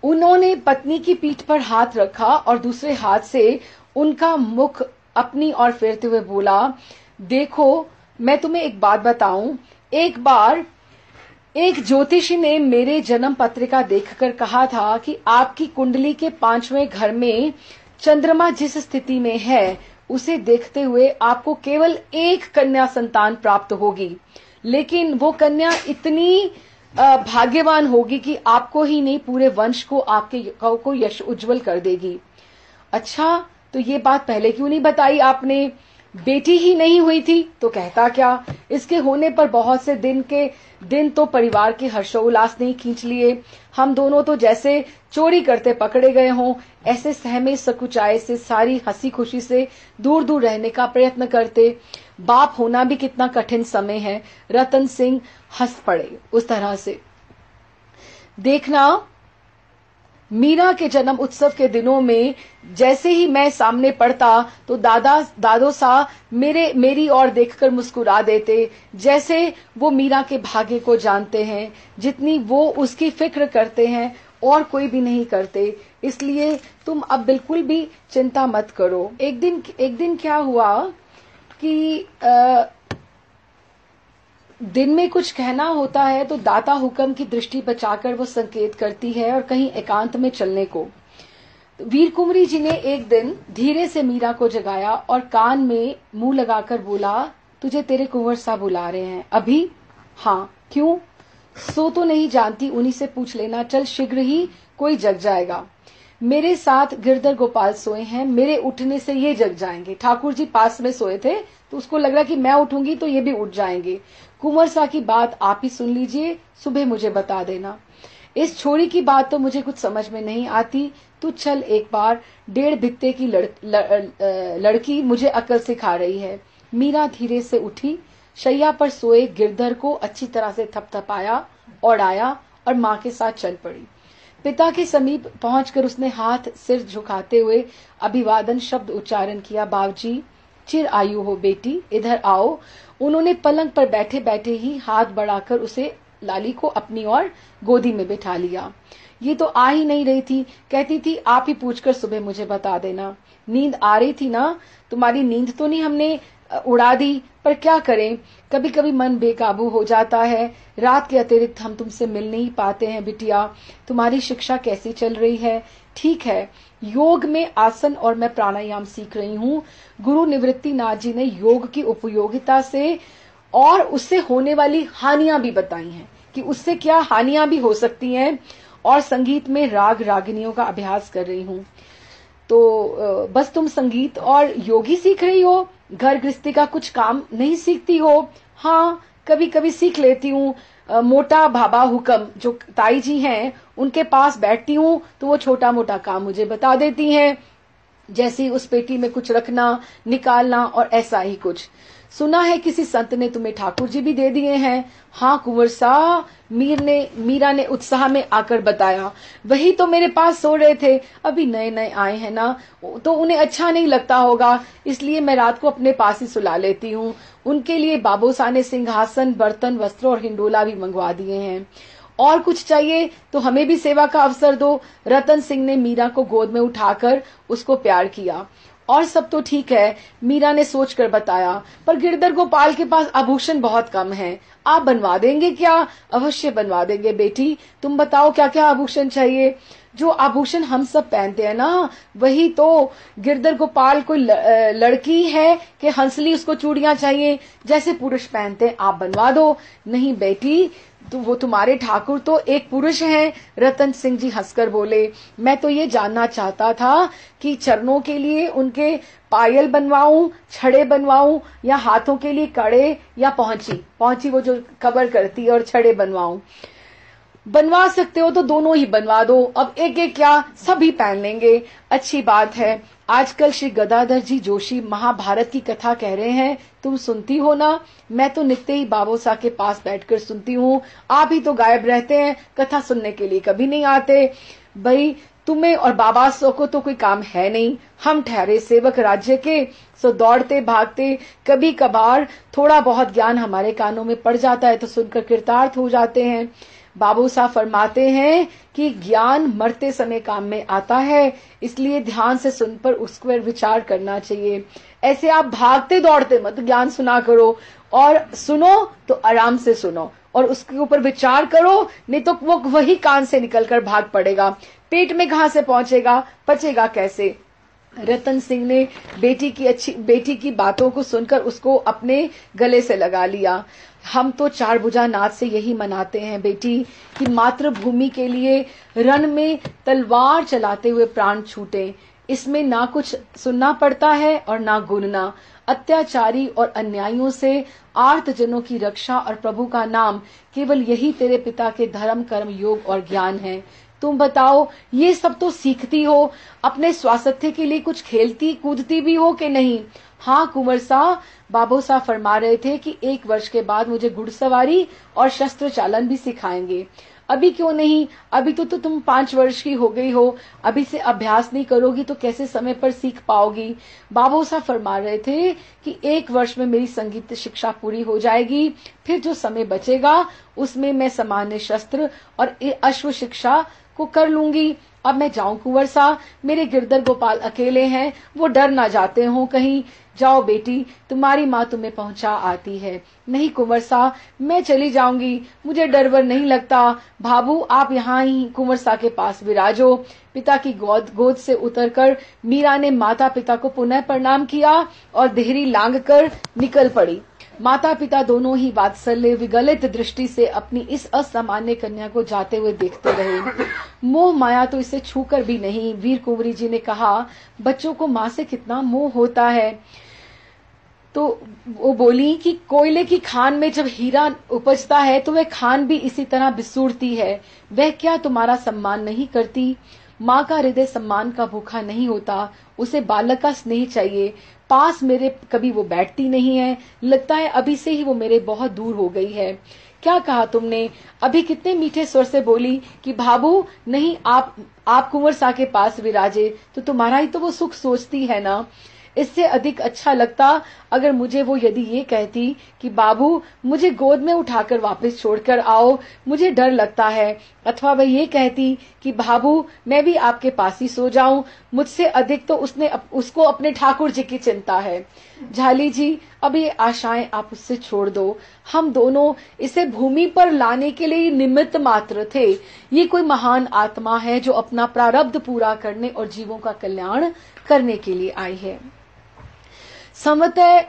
उन्होंने पत्नी की पीठ पर हाथ रखा और दूसरे हाथ से उनका मुख अपनी ओर फेरते हुए बोला, देखो मैं तुम्हें एक बात बताऊं। एक बार एक ज्योतिषी ने मेरे जन्म पत्रिका देखकर कहा था कि आपकी कुंडली के 5वें घर में चंद्रमा जिस स्थिति में है उसे देखते हुए आपको केवल एक कन्या संतान प्राप्त होगी, लेकिन वो कन्या इतनी भाग्यवान होगी कि आपको ही नहीं पूरे वंश को आपके को यश उज्जवल कर देगी। अच्छा, तो ये बात पहले क्यों नहीं बताई आपने? बेटी ही नहीं हुई थी तो कहता क्या? इसके होने पर बहुत से दिन तो परिवार के हर्षोल्लास ने खींच लिए। हम दोनों तो जैसे चोरी करते पकड़े गए हों, ऐसे सहमे सकुचाए से सारी हंसी खुशी से दूर दूर रहने का प्रयत्न करते। बाप होना भी कितना कठिन समय है। रतन सिंह हंस पड़े उस तरह से। देखना, मीरा के जन्म उत्सव के दिनों में जैसे ही मैं सामने पड़ता तो दादोसा मेरी ओर देखकर मुस्कुरा देते, जैसे वो मीरा के भाग्य को जानते हैं। जितनी वो उसकी फिक्र करते हैं और कोई भी नहीं करते, इसलिए तुम अब बिल्कुल भी चिंता मत करो। एक दिन क्या हुआ कि दिन में कुछ कहना होता है तो दाता हुक्म की दृष्टि बचाकर वो संकेत करती है और कहीं एकांत में चलने को। वीर कुंवरी जी ने एक दिन धीरे से मीरा को जगाया और कान में मुंह लगाकर बोला, तुझे तेरे कुंवर साहब बुला रहे हैं। अभी? हाँ। क्यों? सो तो नहीं जानती, उन्हीं से पूछ लेना। चल, शीघ्र ही कोई जग जाएगा। मेरे साथ गिरधर गोपाल सोए हैं, मेरे उठने से ये जग जाएंगे। ठाकुर जी पास में सोए थे तो उसको लग रहा कि मैं उठूंगी तो ये भी उठ जाएंगे। कुंवर सा की बात आप ही सुन लीजिए, सुबह मुझे बता देना। इस छोरी की बात तो मुझे कुछ समझ में नहीं आती, तू चल एक बार, 1.5 भित्ते की लड़की मुझे अकल सिखा रही है। मीरा धीरे से उठी, शैया पर सोए गिरधर को अच्छी तरह से थपथपाया, ओढ़ाया और माँ के साथ चल पड़ी। पिता के समीप पहुंचकर उसने हाथ सिर झुकाते हुए अभिवादन शब्द उच्चारण किया। बाबूजी, चिर आयु हो बेटी, इधर आओ। उन्होंने पलंग पर बैठे बैठे ही हाथ बढ़ाकर उसे, लाली को अपनी ओर गोदी में बिठा लिया। ये तो आ ही नहीं रही थी, कहती थी आप ही पूछकर सुबह मुझे बता देना। नींद आ रही थी ना? तुम्हारी नींद तो नहीं हमने उड़ा दी, पर क्या करें, कभी कभी मन बेकाबू हो जाता है। रात के अतिरिक्त हम तुमसे मिल नहीं पाते हैं बिटिया। तुम्हारी शिक्षा कैसी चल रही है? ठीक है, योग में आसन और मैं प्राणायाम सीख रही हूँ। गुरु निवृत्ति नाथ जी ने योग की उपयोगिता से और उससे होने वाली हानियां भी बताई हैं कि उससे क्या हानियां भी हो सकती हैं। और संगीत में राग रागिनियों का अभ्यास कर रही हूँ। तो बस तुम संगीत और योग ही सीख रही हो, घर गृहस्थी का कुछ काम नहीं सीखती हो? हाँ, कभी कभी सीख लेती हूँ। मोटा भाबा हुक्म जो ताई जी हैं उनके पास बैठती हूँ तो वो छोटा मोटा काम मुझे बता देती हैं, जैसे उस पेटी में कुछ रखना, निकालना और ऐसा ही कुछ। सुना है किसी संत ने तुम्हें ठाकुर जी भी दे दिए हैं? हाँ कुंवर सा, मीरा ने उत्साह में आकर बताया। वही तो मेरे पास सो रहे थे, अभी नए नए आए हैं ना, तो उन्हें अच्छा नहीं लगता होगा, इसलिए मैं रात को अपने पास ही सुला लेती हूँ। उनके लिए बाबूसा ने सिंहासन, बर्तन, वस्त्र और हिंडोला भी मंगवा दिए हैं। और कुछ चाहिए तो हमें भी सेवा का अवसर दो। रतन सिंह ने मीरा को गोद में उठाकर उसको प्यार किया। और सब तो ठीक है, मीरा ने सोचकर बताया, पर गिरधर गोपाल के पास आभूषण बहुत कम हैं। आप बनवा देंगे क्या? अवश्य बनवा देंगे बेटी, तुम बताओ क्या क्या आभूषण चाहिए? जो आभूषण हम सब पहनते हैं ना, वही तो। गिरधर गोपाल कोई लड़की है कि हंसली उसको चूड़ियां चाहिए जैसे पुरुष पहनते हैं? आप बनवा दो। नहीं बेटी, तो वो तुम्हारे ठाकुर तो एक पुरुष हैं। रतन सिंह जी हंसकर बोले, मैं तो ये जानना चाहता था कि चरणों के लिए उनके पायल बनवाऊं, छड़े बनवाऊं, या हाथों के लिए कड़े या पहुंची वो जो कवर करती है, और छड़े बनवाऊं। बनवा सकते हो तो दोनों ही बनवा दो, अब एक एक क्या, सभी पहन लेंगे। अच्छी बात है। आजकल श्री गदाधर जी जोशी महाभारत की कथा कह रहे हैं, तुम सुनती हो ना? मैं तो नित्य ही बाबूसा के पास बैठकर सुनती हूँ, आप ही तो गायब रहते हैं, कथा सुनने के लिए कभी नहीं आते। भाई तुम्हें और बाबासो को तो कोई काम है नहीं, हम ठहरे सेवक राज्य के, सो दौड़ते भागते कभी कभार थोड़ा बहुत ज्ञान हमारे कानों में पड़ जाता है तो सुनकर कृतार्थ हो जाते हैं। बाबूसा फरमाते हैं कि ज्ञान मरते समय काम में आता है, इसलिए ध्यान से सुन पर उस पर विचार करना चाहिए। ऐसे आप भागते दौड़ते मत ज्ञान सुना करो, और सुनो तो आराम से सुनो और उसके ऊपर विचार करो, नहीं तो वो वही कान से निकलकर भाग पड़ेगा। पेट में कहां से पहुंचेगा, पचेगा कैसे? रतन सिंह ने बेटी की बातों को सुनकर उसको अपने गले से लगा लिया। हम तो चार भुजा नाथ से यही मनाते हैं बेटी कि मातृभूमि के लिए रण में तलवार चलाते हुए प्राण छूटे। इसमें ना कुछ सुनना पड़ता है और ना गुनना। अत्याचारी और अन्यायियों से आर्तजनों की रक्षा और प्रभु का नाम, केवल यही तेरे पिता के धर्म, कर्म, योग और ज्ञान है। तुम बताओ, ये सब तो सीखती हो, अपने स्वास्थ्य के लिए कुछ खेलती कूदती भी हो कि नहीं? हाँ कुंवर सा, बाबूसा फरमा रहे थे कि 1 वर्ष के बाद मुझे घुड़सवारी और शस्त्र चालन भी सिखाएंगे। अभी क्यों नहीं? अभी तो तुम 5 वर्ष की हो गई हो, अभी से अभ्यास नहीं करोगी तो कैसे समय पर सीख पाओगी? बाबूसा फरमा रहे थे कि 1 वर्ष में मेरी संगीत शिक्षा पूरी हो जाएगी, फिर जो समय बचेगा उसमें मैं सामान्य शस्त्र और अश्व शिक्षा को कर लूंगी। अब मैं जाऊं कुंवर सा, मेरे गिरधर गोपाल अकेले हैं, वो डर ना जाते हो कहीं। जाओ बेटी, तुम्हारी माँ तुम्हें पहुंचा आती है। नहीं कुंवर सा, मैं चली जाऊंगी, मुझे डर वर नहीं लगता। भाभू आप यहाँ ही कुंवर सा के पास विराजो। पिता की गोद से उतरकर मीरा ने माता पिता को पुनः प्रणाम किया और देहरी लांग कर निकल पड़ी। माता पिता दोनों ही वात्सल्य विगलित दृष्टि से अपनी इस असामान्य कन्या को जाते हुए देखते रहे। मोह माया तो इसे छूकर भी नहीं। वीर कुंवरी जी ने कहा, बच्चों को माँ से कितना मोह होता है। तो वो बोली कि कोयले की खान में जब हीरा उपजता है तो वह खान भी इसी तरह बिसूरती है। वह क्या तुम्हारा सम्मान नहीं करती? माँ का हृदय सम्मान का भूखा नहीं होता, उसे बालक का स्नेह चाहिए। पास मेरे कभी वो बैठती नहीं है, लगता है अभी से ही वो मेरे बहुत दूर हो गई है। क्या कहा तुमने? अभी कितने मीठे स्वर से बोली कि भाभू नहीं, आप कुंवर सा के पास विराजे तो तुम्हारा ही तो वो सुख सोचती है ना। इससे अधिक अच्छा लगता अगर मुझे वो यदि ये कहती कि बाबू मुझे गोद में उठाकर वापस छोड़कर आओ, मुझे डर लगता है। अथवा वह ये कहती कि बाबू मैं भी आपके पास ही सो जाऊं, मुझसे अधिक तो उसको अपने ठाकुर जी की चिंता है। झाली जी, अब ये आशाएं आप उससे छोड़ दो। हम दोनों इसे भूमि पर लाने के लिए निमित्त मात्र थे। ये कोई महान आत्मा है जो अपना प्रारब्ध पूरा करने और जीवों का कल्याण करने के लिए आई है। संवतः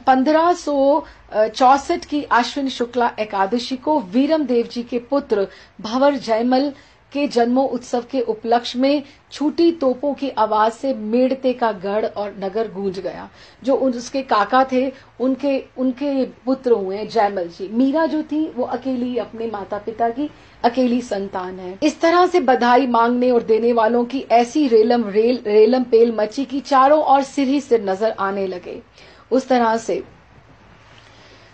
1564 की आश्विन शुक्ला एकादशी को वीरम देव जी के पुत्र भंवर जयमल के जन्मो उत्सव के उपलक्ष्य में छूटी तोपों की आवाज से मेड़ते का गढ़ और नगर गूंज गया। जो उसके काका थे उनके पुत्र हुए जयमल जी। मीरा जो थी वो अकेली अपने माता पिता की अकेली संतान है। इस तरह से बधाई मांगने और देने वालों की ऐसी रेलम पेल मची की चारों ओर सिर ही सिर नजर आने लगे। उस तरह से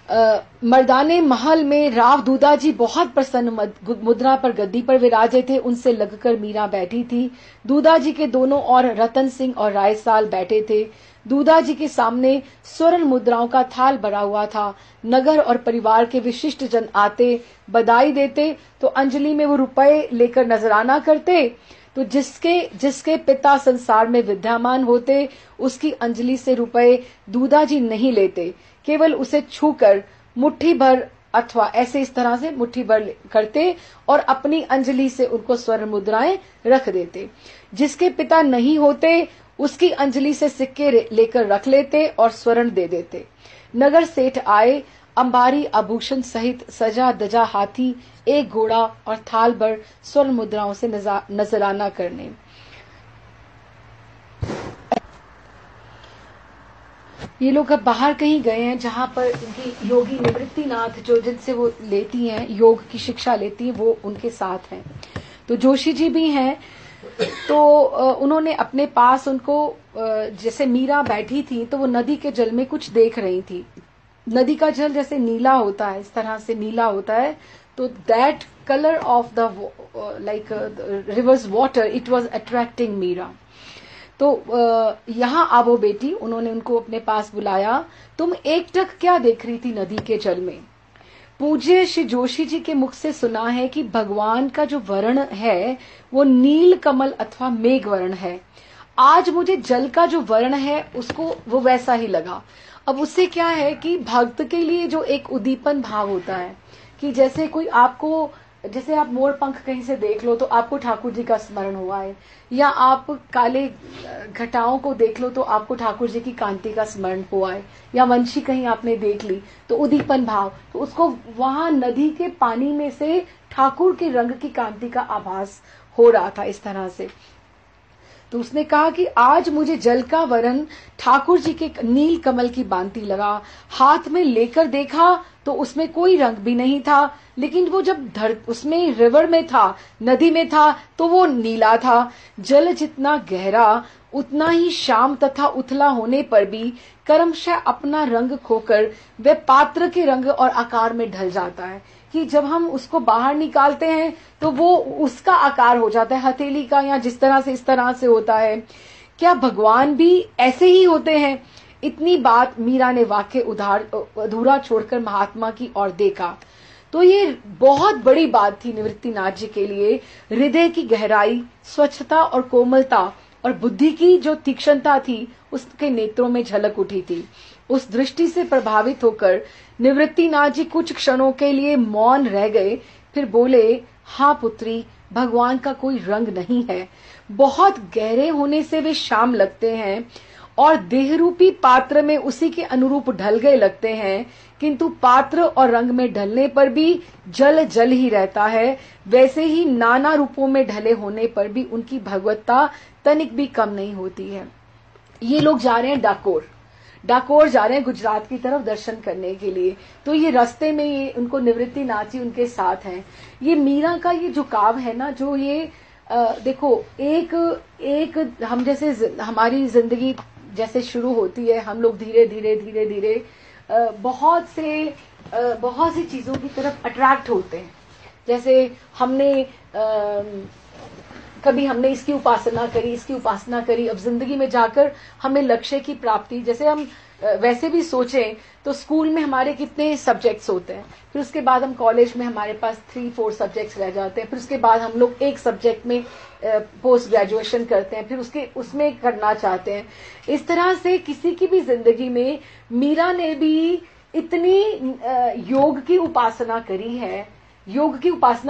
मर्दाने महल में राव दूधा जी बहुत प्रसन्न मुद्रा पर गद्दी पर विराजे थे। उनसे लगकर मीरा बैठी थी। दूधा जी के दोनों ओर रतन सिंह और रायसाल बैठे थे। दूधा जी के सामने स्वर्ण मुद्राओं का थाल भरा हुआ था। नगर और परिवार के विशिष्ट जन आते, बधाई देते तो अंजलि में वो रुपए लेकर नजराना करते। तो जिसके पिता संसार में विद्यमान होते उसकी अंजलि से रुपए दूधा जी नहीं लेते, केवल उसे छूकर मुट्ठी भर अथवा ऐसे इस तरह से मुट्ठी भर करते और अपनी अंजलि से उनको स्वर्ण मुद्राएं रख देते। जिसके पिता नहीं होते उसकी अंजलि से सिक्के लेकर रख लेते और स्वर्ण दे देते। नगर सेठ आए, अंबारी आभूषण सहित सजा दजा हाथी, एक घोड़ा और थाल भर स्वर्ण मुद्राओं से नजराना करने। ये लोग अब बाहर कहीं गए हैं जहां पर इनकी योगी निवृत्तिनाथ जो जिनसे वो लेती हैं, योग की शिक्षा लेती हैं, वो उनके साथ हैं। तो जोशी जी भी हैं। तो उन्होंने अपने पास उनको, जैसे मीरा बैठी थी तो वो नदी के जल में कुछ देख रही थी। नदी का जल जैसे नीला होता है, इस तरह से नीला होता है। तो that colour of the like river's water, it was attracting Meera. तो यहाँ आवो बेटी, उन्होंने उनको अपने पास बुलाया। तुम एकटक क्या देख रही थी नदी के जल में? पूज्य श्री जोशी जी के मुख से सुना है कि भगवान का जो वर्ण है वो नील कमल अथवा मेघ वर्ण है। आज मुझे जल का जो वर्ण है उसको वो वैसा ही लगा। अब उससे क्या है कि भक्त के लिए जो एक उद्दीपन भाव होता है कि जैसे कोई आपको, जैसे आप मोर पंख कहीं से देख लो तो आपको ठाकुर जी का स्मरण हुआ है, या आप काले घटाओं को देख लो तो आपको ठाकुर जी की कांति का स्मरण हुआ है, या वंशी कहीं आपने देख ली तो उद्दीपन भाव, तो उसको वहां नदी के पानी में से ठाकुर के रंग की कांति का आभास हो रहा था इस तरह से। तो उसने कहा कि आज मुझे जल का वर्ण ठाकुर जी के नील कमल की भांति लगा। हाथ में लेकर देखा तो उसमें कोई रंग भी नहीं था, लेकिन वो जब उसमें रिवर में था, नदी में था, तो वो नीला था। जल जितना गहरा उतना ही शाम तथा उथला होने पर भी क्रमशः अपना रंग खोकर वह पात्र के रंग और आकार में ढल जाता है कि जब हम उसको बाहर निकालते हैं तो वो उसका आकार हो जाता है, हथेली का, या जिस तरह से इस तरह से होता है। क्या भगवान भी ऐसे ही होते हैं? इतनी बात मीरा ने वाक्य अधूरा छोड़कर महात्मा की ओर देखा। तो ये बहुत बड़ी बात थी निवृत्तिनाथ जी के लिए। हृदय की गहराई, स्वच्छता और कोमलता और बुद्धि की जो तीक्ष्णता थी उसके नेत्रों में झलक उठी थी। उस दृष्टि से प्रभावित होकर निवृत्तिनाथ जी कुछ क्षणों के लिए मौन रह गए, फिर बोले, हाँ पुत्री, भगवान का कोई रंग नहीं है। बहुत गहरे होने से वे श्याम लगते हैं और देहरूपी पात्र में उसी के अनुरूप ढल गए लगते हैं, किंतु पात्र और रंग में ढलने पर भी जल जल ही रहता है, वैसे ही नाना रूपों में ढले होने पर भी उनकी भगवत्ता तनिक भी कम नहीं होती है। ये लोग जा रहे हैं डाकोर जा रहे हैं गुजरात की तरफ दर्शन करने के लिए। तो ये रास्ते में ये उनको निवृत्ति नाथ जी उनके साथ हैं। ये मीरा का ये झुकाव है ना, जो ये देखो एक हम जैसे हमारी जिंदगी जैसे शुरू होती है, हम लोग धीरे धीरे बहुत सी चीजों की तरफ अट्रैक्ट होते हैं। जैसे कभी हमने इसकी उपासना करी, अब जिंदगी में जाकर हमें लक्ष्य की प्राप्ति, जैसे हम वैसे भी सोचें तो स्कूल में हमारे कितने सब्जेक्ट्स होते हैं, फिर उसके बाद हम कॉलेज में हमारे पास 3-4 सब्जेक्ट्स रह जाते हैं, फिर उसके बाद हम लोग एक सब्जेक्ट में पोस्ट ग्रेजुएशन करते हैं, फिर उसमें करना चाहते हैं। इस तरह से किसी की भी जिंदगी में मीरा ने भी इतनी योग की उपासना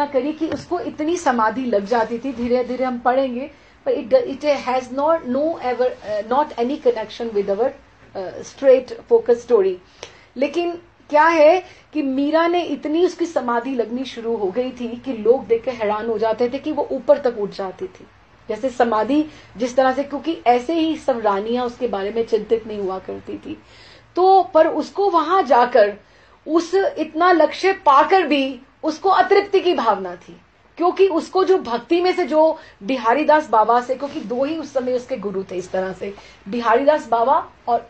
करी कि उसको इतनी समाधि लग जाती थी। धीरे धीरे हम पढ़ेंगे, पर it has not any connection with our straight focus story. लेकिन क्या है कि मीरा ने इतनी उसकी समाधि लगनी शुरू हो गई थी कि लोग देख के हैरान हो जाते थे कि वो ऊपर तक उठ जाती थी, जैसे समाधि जिस तरह से, क्योंकि ऐसे ही सब रानियां उसके बारे में चिंतित नहीं हुआ करती थी। तो पर उसको वहां जाकर उस इतना लक्ष्य पाकर भी उसको अतृप्ति की भावना थी, क्योंकि उसको जो भक्ति में से जो बिहारीदास बाबा से, क्योंकि 2 ही उस समय उसके गुरु थे इस तरह से, बिहारीदास बाबा और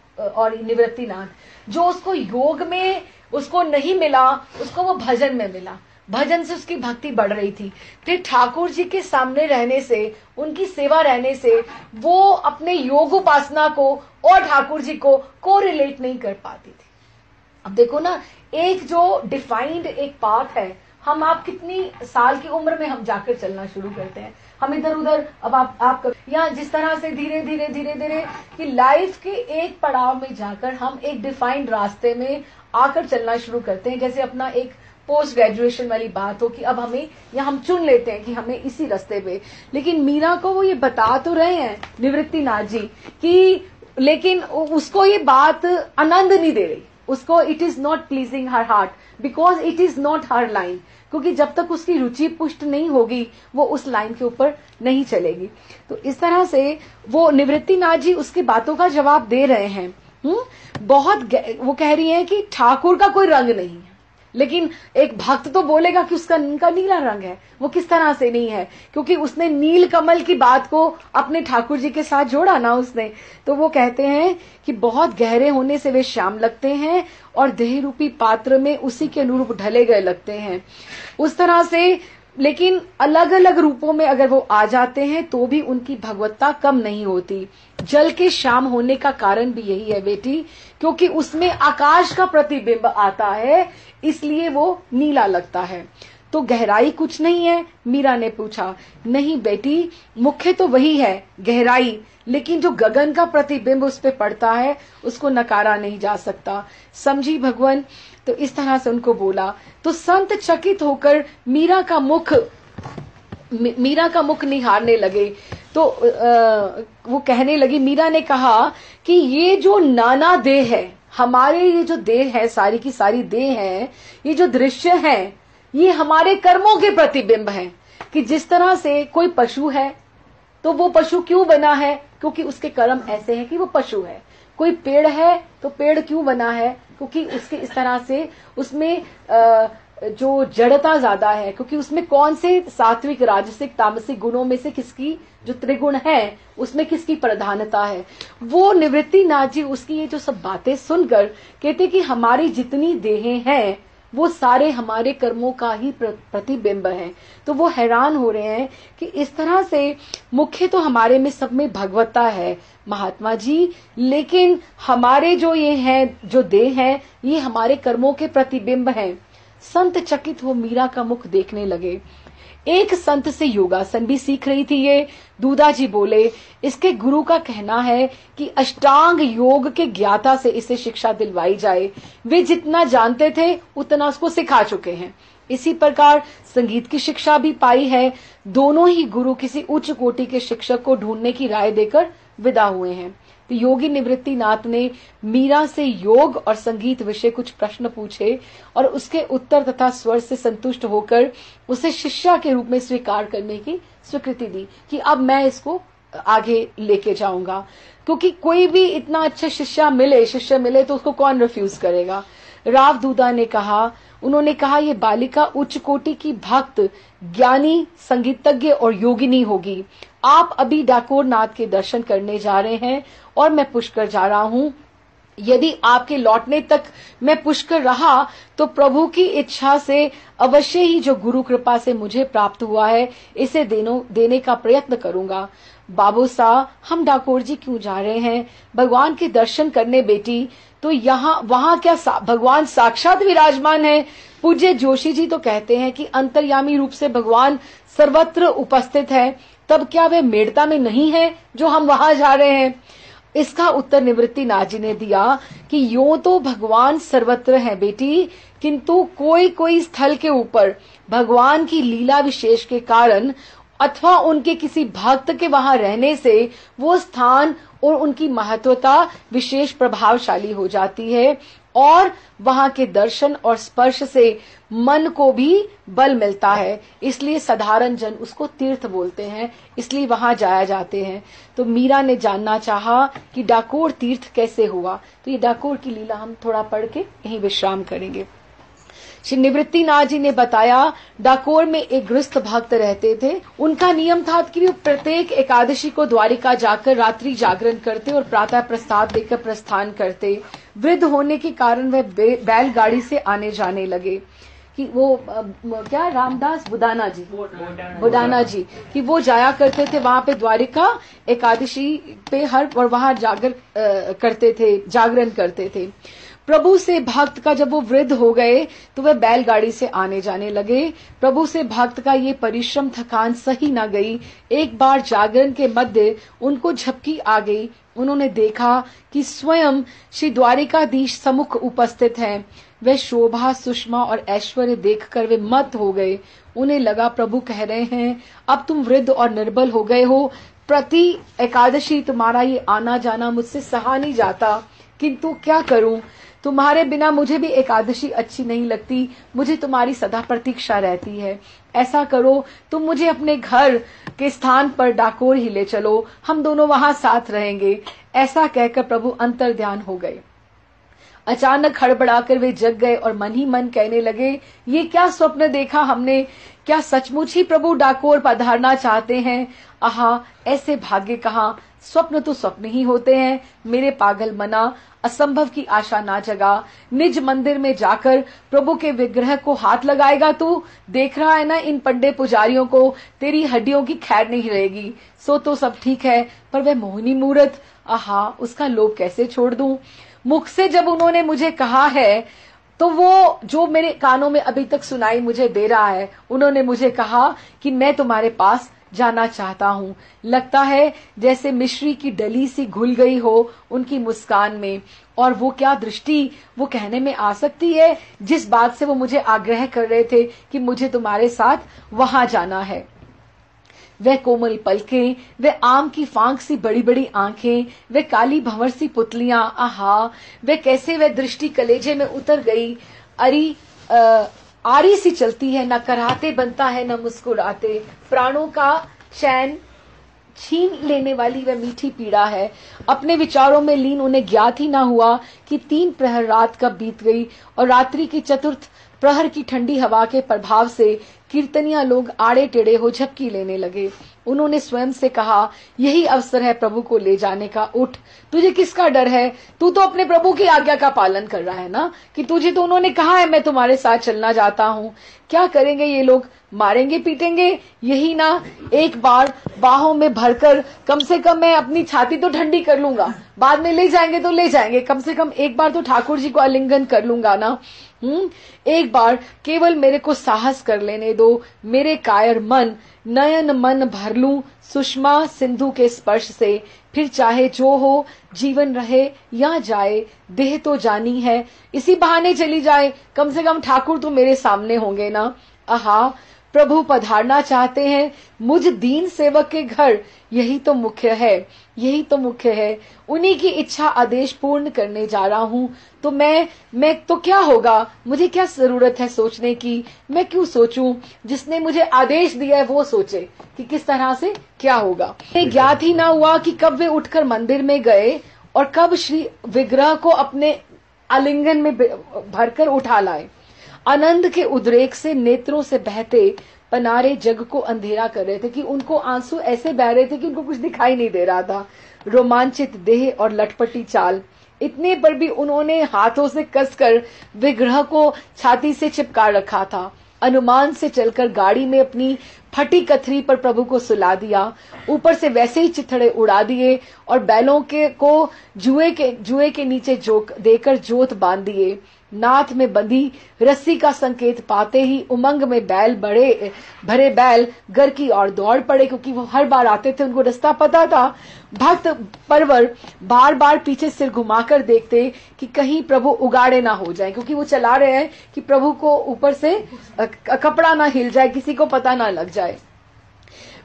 निवृत्ति नाथ, जो उसको योग में उसको नहीं मिला, उसको वो भजन में मिला। भजन से उसकी भक्ति बढ़ रही थी। फिर ठाकुर जी के सामने रहने से, उनकी सेवा रहने से वो अपने योग उपासना को और ठाकुर जी को कोरिलेट नहीं कर पाती थी। अब देखो ना, एक जो डिफाइंड एक पाथ है, आप कितनी साल की उम्र में हम जाकर चलना शुरू करते हैं, हम इधर उधर, अब आप या जिस तरह से धीरे धीरे कि लाइफ के एक पड़ाव में जाकर हम एक डिफाइंड रास्ते में आकर चलना शुरू करते हैं। जैसे अपना एक पोस्ट ग्रेजुएशन वाली बात हो कि अब हमें, या हम चुन लेते हैं कि हमें इसी रास्ते पे, लेकिन मीरा को वो ये बता तो रहे हैं निवृत्ति नाथ जी कि, लेकिन उसको ये बात आनंद नहीं दे रही, उसको it is not pleasing her heart, because it is not her line, क्योंकि जब तक उसकी रुचि पुष्ट नहीं होगी वो उस लाइन के ऊपर नहीं चलेगी। तो इस तरह से वो निवृत्ति नाथ जी उसकी बातों का जवाब दे रहे हैं। वो कह रही है कि ठाकुर का कोई रंग नहीं है, लेकिन एक भक्त तो बोलेगा कि उसका नीला रंग है। वो किस तरह से नहीं है, क्योंकि उसने नील कमल की बात को अपने ठाकुर जी के साथ जोड़ा ना उसने। तो वो कहते हैं कि बहुत गहरे होने से वे श्याम लगते हैं और देह रूपी पात्र में उसी के अनुरूप ढले गए लगते हैं। उस तरह से, लेकिन अलग अलग रूपों में अगर वो आ जाते हैं तो भी उनकी भगवत्ता कम नहीं होती। जल के श्याम होने का कारण भी यही है बेटी, क्योंकि उसमें आकाश का प्रतिबिंब आता है, इसलिए वो नीला लगता है। तो गहराई कुछ नहीं है? मीरा ने पूछा। नहीं बेटी, मुख्य तो वही है गहराई, लेकिन जो गगन का प्रतिबिंब उस पे पड़ता है उसको नकारा नहीं जा सकता। समझी भगवान? तो इस तरह से उनको बोला। तो संत चकित होकर मीरा का मुख निहारने लगे। तो वो कहने लगी, मीरा ने कहा कि ये जो नाना देह है, हमारे ये जो देह है, सारी की सारी देह है, ये जो दृश्य है, ये हमारे कर्मों के प्रतिबिंब हैं। कि जिस तरह से कोई पशु है तो वो पशु क्यों बना है? क्योंकि उसके कर्म ऐसे हैं कि वो पशु है। कोई पेड़ है तो पेड़ क्यों बना है? क्योंकि उसके इस तरह से उसमें जो जड़ता ज्यादा है, क्योंकि उसमें कौन से सात्विक राजसिक तामसिक गुणों में से किसकी जो त्रिगुण है उसमें किसकी प्रधानता है। वो निवृत्ति नाथ जी उसकी ये जो सब बातें सुनकर कहते कि हमारी जितनी देहें हैं वो सारे हमारे कर्मों का ही प्रतिबिंब हैं। तो वो हैरान हो रहे हैं कि इस तरह से मुख्य तो हमारे में सब में भगवत्ता है महात्मा जी, लेकिन हमारे जो ये हैं, जो देह हैं, ये हमारे कर्मों के प्रतिबिंब हैं। संत चकित हो मीरा का मुख देखने लगे। एक संत से योगासन भी सीख रही थी ये। दूधा जी बोले, इसके गुरु का कहना है कि अष्टांग योग के ज्ञाता से इसे शिक्षा दिलवाई जाए। वे जितना जानते थे उतना उसको सिखा चुके हैं। इसी प्रकार संगीत की शिक्षा भी पाई है। दोनों ही गुरु किसी उच्च कोटि के शिक्षक को ढूंढने की राय देकर विदा हुए हैं। तो योगी निवृत्तिनाथ ने मीरा से योग और संगीत विषय कुछ प्रश्न पूछे और उसके उत्तर तथा स्वर से संतुष्ट होकर उसे शिष्या के रूप में स्वीकार करने की स्वीकृति दी कि अब मैं इसको आगे लेके जाऊंगा, क्योंकि कोई भी इतना अच्छा शिष्य मिले तो उसको कौन रिफ्यूज करेगा। राव दूदा ने कहा, उन्होंने कहा ये बालिका उच्च कोटि की भक्त, ज्ञानी, संगीतज्ञ और योगिनी होगी। आप अभी डाकोर नाथ के दर्शन करने जा रहे हैं और मैं पुष्कर जा रहा हूं। यदि आपके लौटने तक मैं पुष्कर रहा तो प्रभु की इच्छा से अवश्य ही जो गुरु कृपा से मुझे प्राप्त हुआ है इसे देने का प्रयत्न करूंगा। बाबू साहब, हम डाकोर जी क्यों जा रहे हैं? भगवान के दर्शन करने बेटी। तो वहां क्या भगवान साक्षात विराजमान है? पूज्य जोशी जी तो कहते हैं कि अंतर्यामी रूप से भगवान सर्वत्र उपस्थित है, तब क्या वे मेड़ता में नहीं है जो हम वहां जा रहे हैं? इसका उत्तर निवृत्तिनाथ जी ने दिया कि यूं तो भगवान सर्वत्र है बेटी, किंतु कोई कोई स्थल के ऊपर भगवान की लीला विशेष के कारण अथवा उनके किसी भक्त के वहां रहने से वो स्थान और उनकी महत्वता विशेष प्रभावशाली हो जाती है और वहां के दर्शन और स्पर्श से मन को भी बल मिलता है। इसलिए साधारण जन उसको तीर्थ बोलते हैं, इसलिए वहां जाया जाते हैं। तो मीरा ने जानना चाहा कि डाकोर तीर्थ कैसे हुआ। तो ये डाकोर की लीला हम थोड़ा पढ़ के यहीं विश्राम करेंगे। श्री निवृत्तिनाथ जी ने बताया, डाकोर में एक गृहस्थ भक्त रहते थे। उनका नियम था कि वे प्रत्येक एकादशी को द्वारिका जाकर रात्रि जागरण करते और प्रातः प्रसाद देकर प्रस्थान करते। वृद्ध होने के कारण वह बैलगाड़ी से आने जाने लगे कि वो क्या रामदास बुदाना जी कि वो जाया करते थे वहां पे द्वारिका एकादशी पे और वहां जागरण करते थे। प्रभु से भक्त का जब वो वृद्ध हो गए तो वह बैलगाड़ी से आने जाने लगे। प्रभु से भक्त का ये परिश्रम थकान सही न गई। एक बार जागरण के मध्य उनको झपकी आ गई। उन्होंने देखा कि स्वयं श्री द्वारिकाधीश सम्मुख उपस्थित हैं। वह शोभा, सुषमा और ऐश्वर्य देखकर वे मत हो गए। उन्हें लगा प्रभु कह रहे हैं, अब तुम वृद्ध और निर्बल हो गए हो, प्रति एकादशी तुम्हारा ये आना जाना मुझसे सहा नहीं जाता, किंतु क्या करूं, तुम्हारे बिना मुझे भी एकादशी अच्छी नहीं लगती, मुझे तुम्हारी सदा प्रतीक्षा रहती है। ऐसा करो, तुम मुझे अपने घर के स्थान पर डाकोर ही ले चलो, हम दोनों वहां साथ रहेंगे। ऐसा कहकर प्रभु अंतर्ध्यान हो गए। अचानक हड़बड़ाकर वे जग गए और मन ही मन कहने लगे, ये क्या स्वप्न देखा हमने, क्या सचमुच ही प्रभु डाकोर पधारना चाहते हैं? आहा, ऐसे भाग्य कहाँ, स्वप्न तो स्वप्न ही होते हैं। मेरे पागल मना, असंभव की आशा ना जगा। निज मंदिर में जाकर प्रभु के विग्रह को हाथ लगाएगा तू? देख रहा है ना इन पंडे पुजारियों को, तेरी हड्डियों की खैर नहीं रहेगी। सो तो सब ठीक है, पर वह मोहिनी मूरत, आहा, उसका लोभ कैसे छोड़ दूं? मुख से जब उन्होंने मुझे कहा है तो वो जो मेरे कानों में अभी तक सुनाई मुझे दे रहा है, उन्होंने मुझे कहा कि मैं तुम्हारे पास जाना चाहता हूँ। लगता है जैसे मिश्री की डली सी घुल गई हो उनकी मुस्कान में, और वो क्या दृष्टि वो कहने में आ सकती है जिस बात से वो मुझे आग्रह कर रहे थे कि मुझे तुम्हारे साथ वहां जाना है। वह कोमल पलकें, वह आम की फांक सी बड़ी बड़ी आंखें, वह काली भंवर सी पुतलियां, आहा, वह कैसे वह दृष्टि कलेजे में उतर गई। आरी सी चलती है, न कराहते बनता है न मुस्कुराते, प्राणों का चैन छीन लेने वाली वह मीठी पीड़ा है। अपने विचारों में लीन उन्हें ज्ञात ही न हुआ कि 3 प्रहर रात कब बीत गई और रात्रि की चतुर्थ प्रहर की ठंडी हवा के प्रभाव से कीर्तनिया लोग आड़े टेढ़े हो झपकी लेने लगे। उन्होंने स्वयं से कहा, यही अवसर है प्रभु को ले जाने का, उठ, तुझे किसका डर है? तू तो अपने प्रभु की आज्ञा का पालन कर रहा है ना, कि तुझे तो उन्होंने कहा है मैं तुम्हारे साथ चलना चाहता हूँ। क्या करेंगे ये लोग, मारेंगे पीटेंगे? यही ना, एक बार बाहों में भरकर कम से कम मैं अपनी छाती तो ठंडी कर लूंगा, बाद में ले जाएंगे तो ले जाएंगे, कम से कम एक बार तो ठाकुर जी को आलिंगन कर लूंगा ना। एक बार केवल मेरे को साहस कर लेने दो, मेरे कायर मन, नयन मन भर लूं सुषमा सिंधु के स्पर्श से, फिर चाहे जो हो, जीवन रहे या जाए, देह तो जानी है, इसी बहाने चली जाए, कम से कम ठाकुर तो मेरे सामने होंगे ना। आहा, प्रभु पधारना चाहते हैं मुझ दीन सेवक के घर, यही तो मुख्य है, यही तो मुख्य है। उन्हीं की इच्छा आदेश पूर्ण करने जा रहा हूं, तो मैं तो क्या होगा, मुझे क्या जरूरत है सोचने की, मैं क्यों सोचूं, जिसने मुझे आदेश दिया है वो सोचे कि किस तरह से क्या होगा। ज्ञात ही ना हुआ कि कब वे उठकर मंदिर में गए और कब श्री विग्रह को अपने आलिंगन में भरकर उठा लाए। आनंद के उद्रेक से नेत्रों से बहते पनारे जग को अंधेरा कर रहे थे, कि उनको आंसू ऐसे बह रहे थे कि उनको कुछ दिखाई नहीं दे रहा था। रोमांचित देह और लटपटी चाल, इतने पर भी उन्होंने हाथों से कसकर विग्रह को छाती से चिपका रखा था। अनुमान से चलकर गाड़ी में अपनी फटी कथरी पर प्रभु को सुला दिया, ऊपर से वैसे ही चिथड़े उड़ा दिए और बैलों के को जुए के नीचे देकर जोत बांध दिए। नाथ में बंधी रस्सी का संकेत पाते ही उमंग में भरे बैल घर की ओर दौड़ पड़े, क्योंकि वो हर बार आते थे, उनको रास्ता पता था। भक्त परवर बार बार पीछे सिर घुमाकर देखते कि कहीं प्रभु उगाड़े ना हो जाए, क्योंकि वो चला रहे हैं कि प्रभु को ऊपर से कपड़ा ना हिल जाए, किसी को पता ना लग जाए।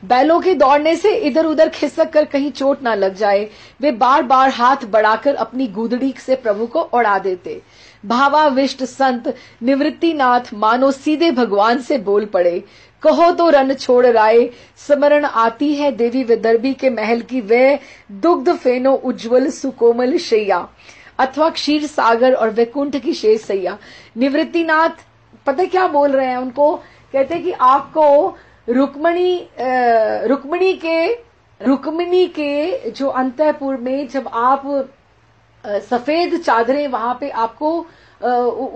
बैलों के दौड़ने से इधर उधर खिसक कर कहीं चोट ना लग जाए, वे बार बार हाथ बढ़ाकर अपनी गुदड़ी से प्रभु को उड़ा देते। भावाविष्ट संत निवृत्तिनाथ मानो सीधे भगवान से बोल पड़े, कहो तो रन छोड़ राय, स्मरण आती है देवी विदर्भी के महल की वे दुग्ध फेनो उज्जवल सुकोमल शैया, अथवा क्षीर सागर और वैकुंठ की शेष सैया। निवृत्तिनाथ पता क्या बोल रहे हैं, उनको कहते कि आपको रुक्मिणी के जो अंतःपुर में जब आप सफेद चादरें वहां पे आपको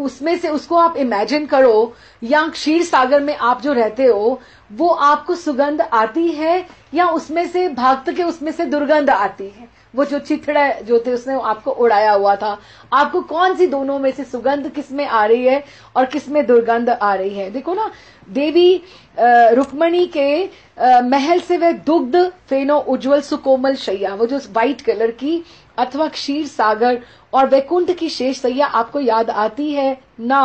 उसमें से उसको आप इमेजिन करो, या क्षीर सागर में आप जो रहते हो वो आपको सुगंध आती है या उसमें से भक्त के उसमें से दुर्गंध आती है। वो जो चिथड़ा जो थे उसने आपको उड़ाया हुआ था, आपको कौन सी दोनों में से सुगंध किसमें आ रही है और किसमें दुर्गंध आ रही है। देखो ना, देवी रुक्मिणी के महल से वह दुग्ध फेनो उज्जवल सुकोमल शैया, वो जो व्हाइट कलर की, अथवा क्षीर सागर और वैकुंठ की शेष सैया आपको याद आती है ना।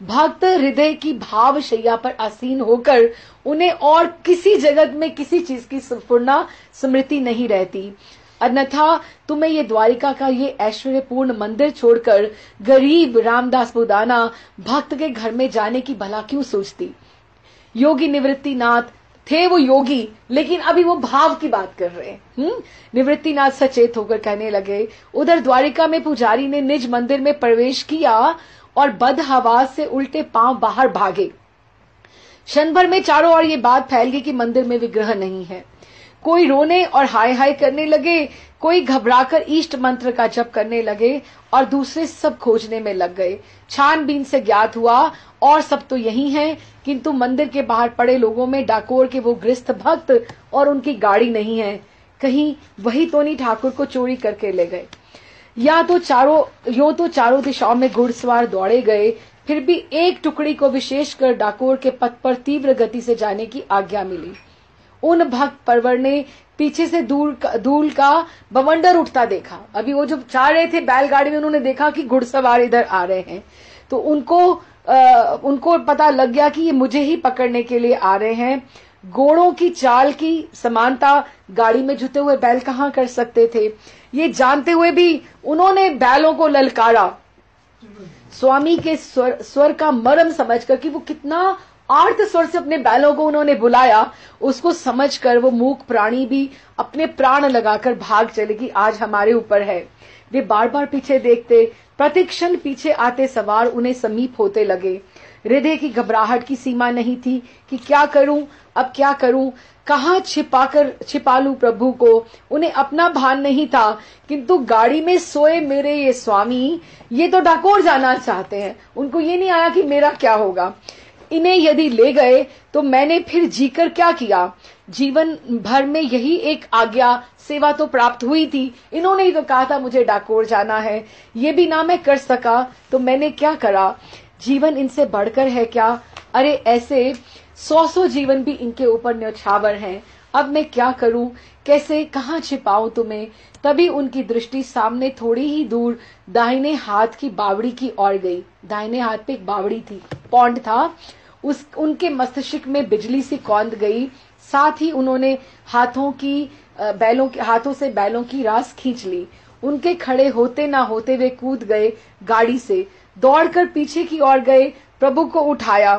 भक्त हृदय की भाव शैया पर आसीन होकर उन्हें और किसी जगत में किसी चीज की स्फुरना स्मृति नहीं रहती। अन्यथा तुम्हें ये द्वारिका का ये ऐश्वर्यपूर्ण मंदिर छोड़कर गरीब रामदास बुदाना भक्त के घर में जाने की भला क्यों सोचती। योगी निवृत्तिनाथ थे वो योगी, लेकिन अभी वो भाव की बात कर रहे हैं। निवृत्तिनाथ सचेत होकर कहने लगे, उधर द्वारिका में पुजारी ने निज मंदिर में प्रवेश किया और बदहवास से उल्टे पांव बाहर भागे। क्षण भर में चारों ओर ये बात फैल गई कि मंदिर में विग्रह नहीं है। कोई रोने और हाय हाय करने लगे, कोई घबराकर इष्ट मंत्र का जप करने लगे और दूसरे सब खोजने में लग गए। छानबीन से ज्ञात हुआ और सब तो यही हैं, किंतु मंदिर के बाहर पड़े लोगों में डाकोर के वो गृहस्थ भक्त और उनकी गाड़ी नहीं है। कहीं वही तोनी ठाकुर को चोरी करके ले गए। यूं तो चारों दिशाओं में घुड़सवार दौड़े गए, फिर भी एक टुकड़ी को विशेषकर डाकोर के पथ पर तीव्र गति से जाने की आज्ञा मिली। उन भक्त परवर ने पीछे से धूल का बवंडर उठता देखा। अभी वो जो जा रहे थे बैलगाड़ी में, उन्होंने देखा कि घुड़सवार इधर आ रहे हैं, तो उनको पता लग गया कि ये मुझे ही पकड़ने के लिए आ रहे हैं। घोड़ों की चाल की समानता गाड़ी में जुटे हुए बैल कहाँ कर सकते थे। ये जानते हुए भी उन्होंने बैलों को ललकारा, स्वामी के स्वर का मर्म समझकर कि वो कितना आर्त स्वर से अपने बैलों को उन्होंने बुलाया, उसको समझकर वो मूक प्राणी भी अपने प्राण लगाकर भाग चले कि आज हमारे ऊपर है। वे बार बार पीछे देखते, प्रतिक्षण पीछे आते सवार उन्हें समीप होते लगे। हृदय की घबराहट की सीमा नहीं थी कि क्या करूं, अब क्या करूं, कहां छिपा लूं प्रभु को। उन्हें अपना भान नहीं था, किंतु गाड़ी में सोए मेरे ये स्वामी ये तो डाकोर जाना चाहते हैं। उनको ये नहीं आया कि मेरा क्या होगा। इन्हें यदि ले गए तो मैंने फिर जीकर क्या किया। जीवन भर में यही एक आज्ञा सेवा तो प्राप्त हुई थी। इन्होंने ही तो कहा था मुझे डाकोर जाना है, ये भी ना मैं कर सका तो मैंने क्या करा। जीवन इनसे बढ़कर है क्या। अरे ऐसे 100 जीवन भी इनके ऊपर न्यौछावर हैं। अब मैं क्या करूं, कैसे कहां छिपाऊं तुम्हें। तभी उनकी दृष्टि सामने थोड़ी ही दूर दाहिने हाथ की बावड़ी की ओर गई। दाहिने हाथ पे एक बावड़ी थी, पौंड था, उनके मस्तिष्क में बिजली सी कौंध गई। साथ ही उन्होंने हाथों से बैलों की रास खींच ली। उनके खड़े होते ना होते वे कूद गए गाड़ी से, दौड़कर पीछे की ओर गए, प्रभु को उठाया।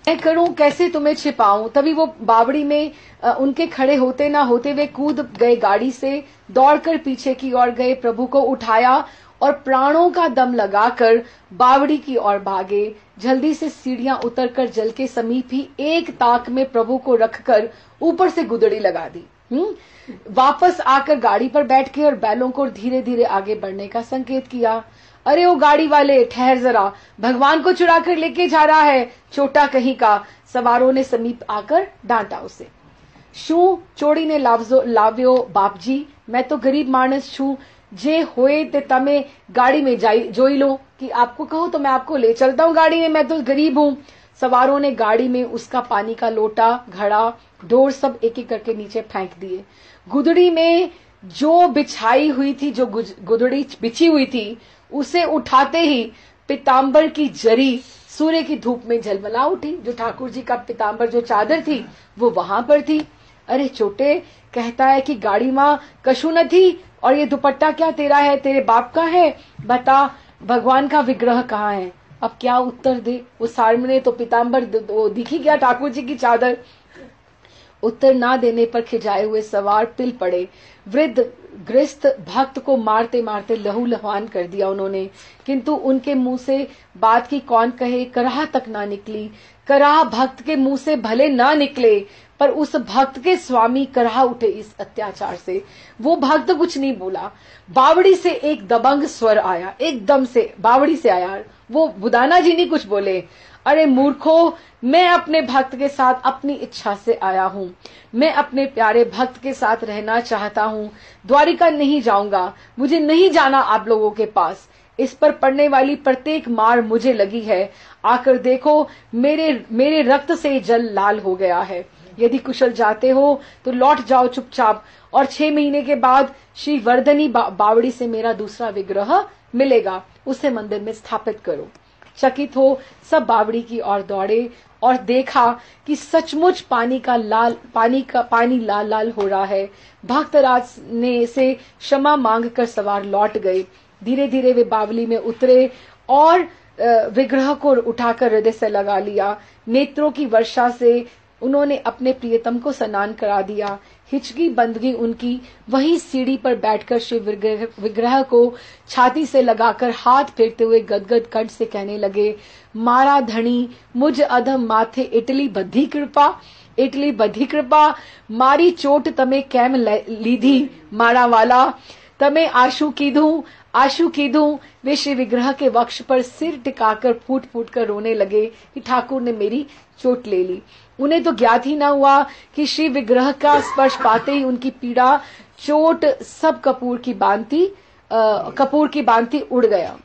मैं करूं कैसे तुम्हें छिपाऊं। तभी वो बावड़ी में उनके खड़े होते ना होते वे कूद गए गाड़ी से, दौड़कर पीछे की ओर गए, प्रभु को उठाया और प्राणों का दम लगाकर बावड़ी की ओर भागे। जल्दी से सीढ़ियां उतरकर जल के समीप ही एक ताक में प्रभु को रखकर ऊपर से गुदड़ी लगा दी। वापस आकर गाड़ी पर बैठ के और बैलों को धीरे धीरे आगे बढ़ने का संकेत किया। अरे ओ गाड़ी वाले, ठहर जरा, भगवान को चुरा कर लेके जा रहा है, छोटा कहीं का। सवारों ने समीप आकर डांटा उसे। शू चोड़ी ने लाव्यो बापजी, मैं तो गरीब मानस छू, जे होए ते तमे गाड़ी में जोई लो, कि आपको कहो तो मैं आपको ले चलता हूँ गाड़ी में, मैं तो गरीब हूँ। सवारों ने गाड़ी में उसका पानी का लोटा, घड़ा, डोर सब एक एक करके नीचे फेंक दिए। गुदड़ी में जो बिछाई हुई थी, जो गुदड़ी बिछी हुई थी, उसे उठाते ही पीताम्बर की जरी सूर्य की धूप में झलमला उठी। जो ठाकुर जी का पीताम्बर जो चादर थी वो वहां पर थी। अरे छोटे, कहता है कि गाड़ी माँ कशु न थी, और ये दुपट्टा क्या तेरा है, तेरे बाप का है? बता, भगवान का विग्रह कहाँ है? अब क्या उत्तर दे? वो सामने तो पीताम्बर दिखी गया, ठाकुर जी की चादर। उत्तर ना देने पर खिजाए हुए सवार पिल पड़े। वृद्ध गृहस्थ भक्त को मारते मारते लहूलुहान कर दिया उन्होंने, किंतु उनके मुंह से बात की कौन कहे, कराह तक ना निकली। कराह भक्त के मुंह से भले ना निकले, पर उस भक्त के स्वामी कराह उठे इस अत्याचार से। वो भक्त कुछ नहीं बोला। बावड़ी से एक दबंग स्वर आया, एकदम से बावड़ी से आया। वो बुदाना जी नहीं कुछ बोले। अरे मूर्खो, मैं अपने भक्त के साथ अपनी इच्छा से आया हूँ। मैं अपने प्यारे भक्त के साथ रहना चाहता हूँ। द्वारिका नहीं जाऊंगा, मुझे नहीं जाना आप लोगों के पास। इस पर पड़ने वाली प्रत्येक मार मुझे लगी है। आकर देखो, मेरे रक्त से जल लाल हो गया है। यदि कुशल जाते हो तो लौट जाओ चुपचाप, और 6 महीने के बाद श्री वर्धनी बावड़ी से मेरा दूसरा विग्रह मिलेगा, उसे मंदिर में स्थापित करो। चकित हो सब बावड़ी की ओर दौड़े और देखा कि सचमुच पानी लाल लाल हो रहा है। भक्तराज ने से क्षमा मांगकर सवार लौट गए। धीरे धीरे वे बावली में उतरे और विग्रह को उठाकर हृदय से लगा लिया। नेत्रों की वर्षा से उन्होंने अपने प्रियतम को स्नान करा दिया। हिचकी बंद गई उनकी। वहीं सीढ़ी पर बैठकर शिव विग्रह को छाती से लगाकर हाथ फेरते हुए गदगद कंठ से कहने लगे, मारा धनी मुझ अधम माथे इटली बधी कृपा, मारी चोट तमे कैम लीधी मारा वाला, तमे आशु कीधूं। वे श्री विग्रह के वक्ष पर सिर टिकाकर फूट फूट कर रोने लगे कि ठाकुर ने मेरी चोट ले ली। उन्हें तो ज्ञात ही न हुआ कि श्री विग्रह का स्पर्श पाते ही उनकी पीड़ा, चोट सब कपूर की भांति उड़ गया।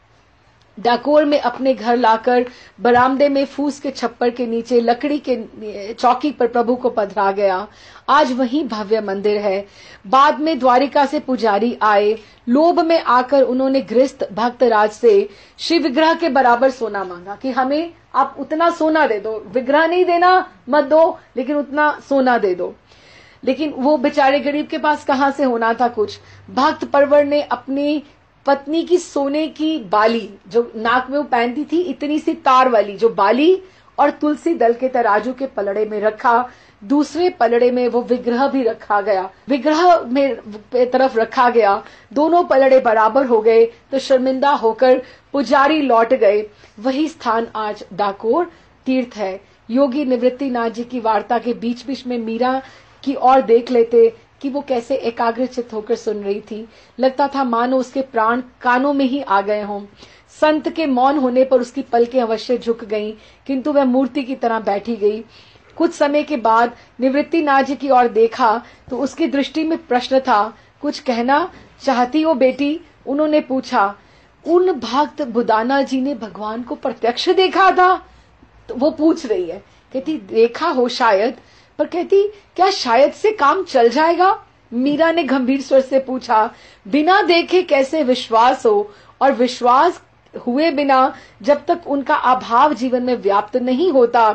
डाकोर में अपने घर लाकर बरामदे में फूस के छप्पर के नीचे लकड़ी के चौकी पर प्रभु को पधरा गया। आज वहीं भव्य मंदिर है। बाद में द्वारिका से पुजारी आए। लोभ में आकर उन्होंने गृहस्थ भक्तराज से श्री विग्रह के बराबर सोना मांगा कि हमें आप उतना सोना दे दो, विग्रह नहीं देना मत दो, लेकिन उतना सोना दे दो। लेकिन वो बेचारे गरीब के पास कहां से होना था कुछ। भक्त परवर ने अपनी पत्नी की सोने की बाली, जो नाक में वो पहनती थी, इतनी सी तार वाली जो बाली, और तुलसी दल के तराजू के पलड़े में रखा। दूसरे पलड़े में वो विग्रह भी रखा गया, विग्रह में तरफ रखा गया। दोनों पलड़े बराबर हो गए तो शर्मिंदा होकर पुजारी लौट गए। वही स्थान आज डाकोर तीर्थ है। योगी निवृत्तिनाथ जी की वार्ता के बीच बीच में मीरा की ओर देख लेते कि वो कैसे एकाग्रचित होकर सुन रही थी। लगता था मानो उसके प्राण कानों में ही आ गए हों। संत के मौन होने पर उसकी पलकें अवश्य झुक गईं, किंतु वह मूर्ति की तरह बैठी गई। कुछ समय के बाद निवृत्तिनाथ जी की ओर देखा तो उसकी दृष्टि में प्रश्न था। कुछ कहना चाहती हो बेटी? उन्होंने पूछा। उन भक्त बुदाना जी ने भगवान को प्रत्यक्ष देखा था? तो वो पूछ रही है, कहती देखा हो शायद, पर कहती क्या शायद से काम चल जाएगा? मीरा ने गंभीर स्वर से पूछा। बिना देखे कैसे विश्वास हो, और विश्वास हुए बिना जब तक उनका अभाव जीवन में व्याप्त नहीं होता,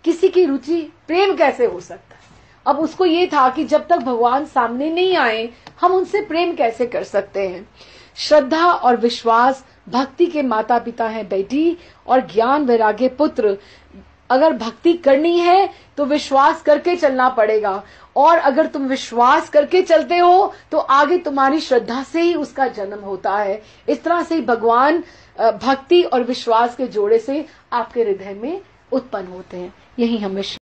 किसी की रुचि प्रेम कैसे हो सकता है। अब उसको ये था कि जब तक भगवान सामने नहीं आए हम उनसे प्रेम कैसे कर सकते हैं। श्रद्धा और विश्वास भक्ति के माता पिता हैं बेटी, और ज्ञान वैराग्य पुत्र। अगर भक्ति करनी है तो विश्वास करके चलना पड़ेगा, और अगर तुम विश्वास करके चलते हो तो आगे तुम्हारी श्रद्धा से ही उसका जन्म होता है। इस तरह से भगवान भक्ति और विश्वास के जोड़े से आपके हृदय में उत्पन्न होते हैं। यही हम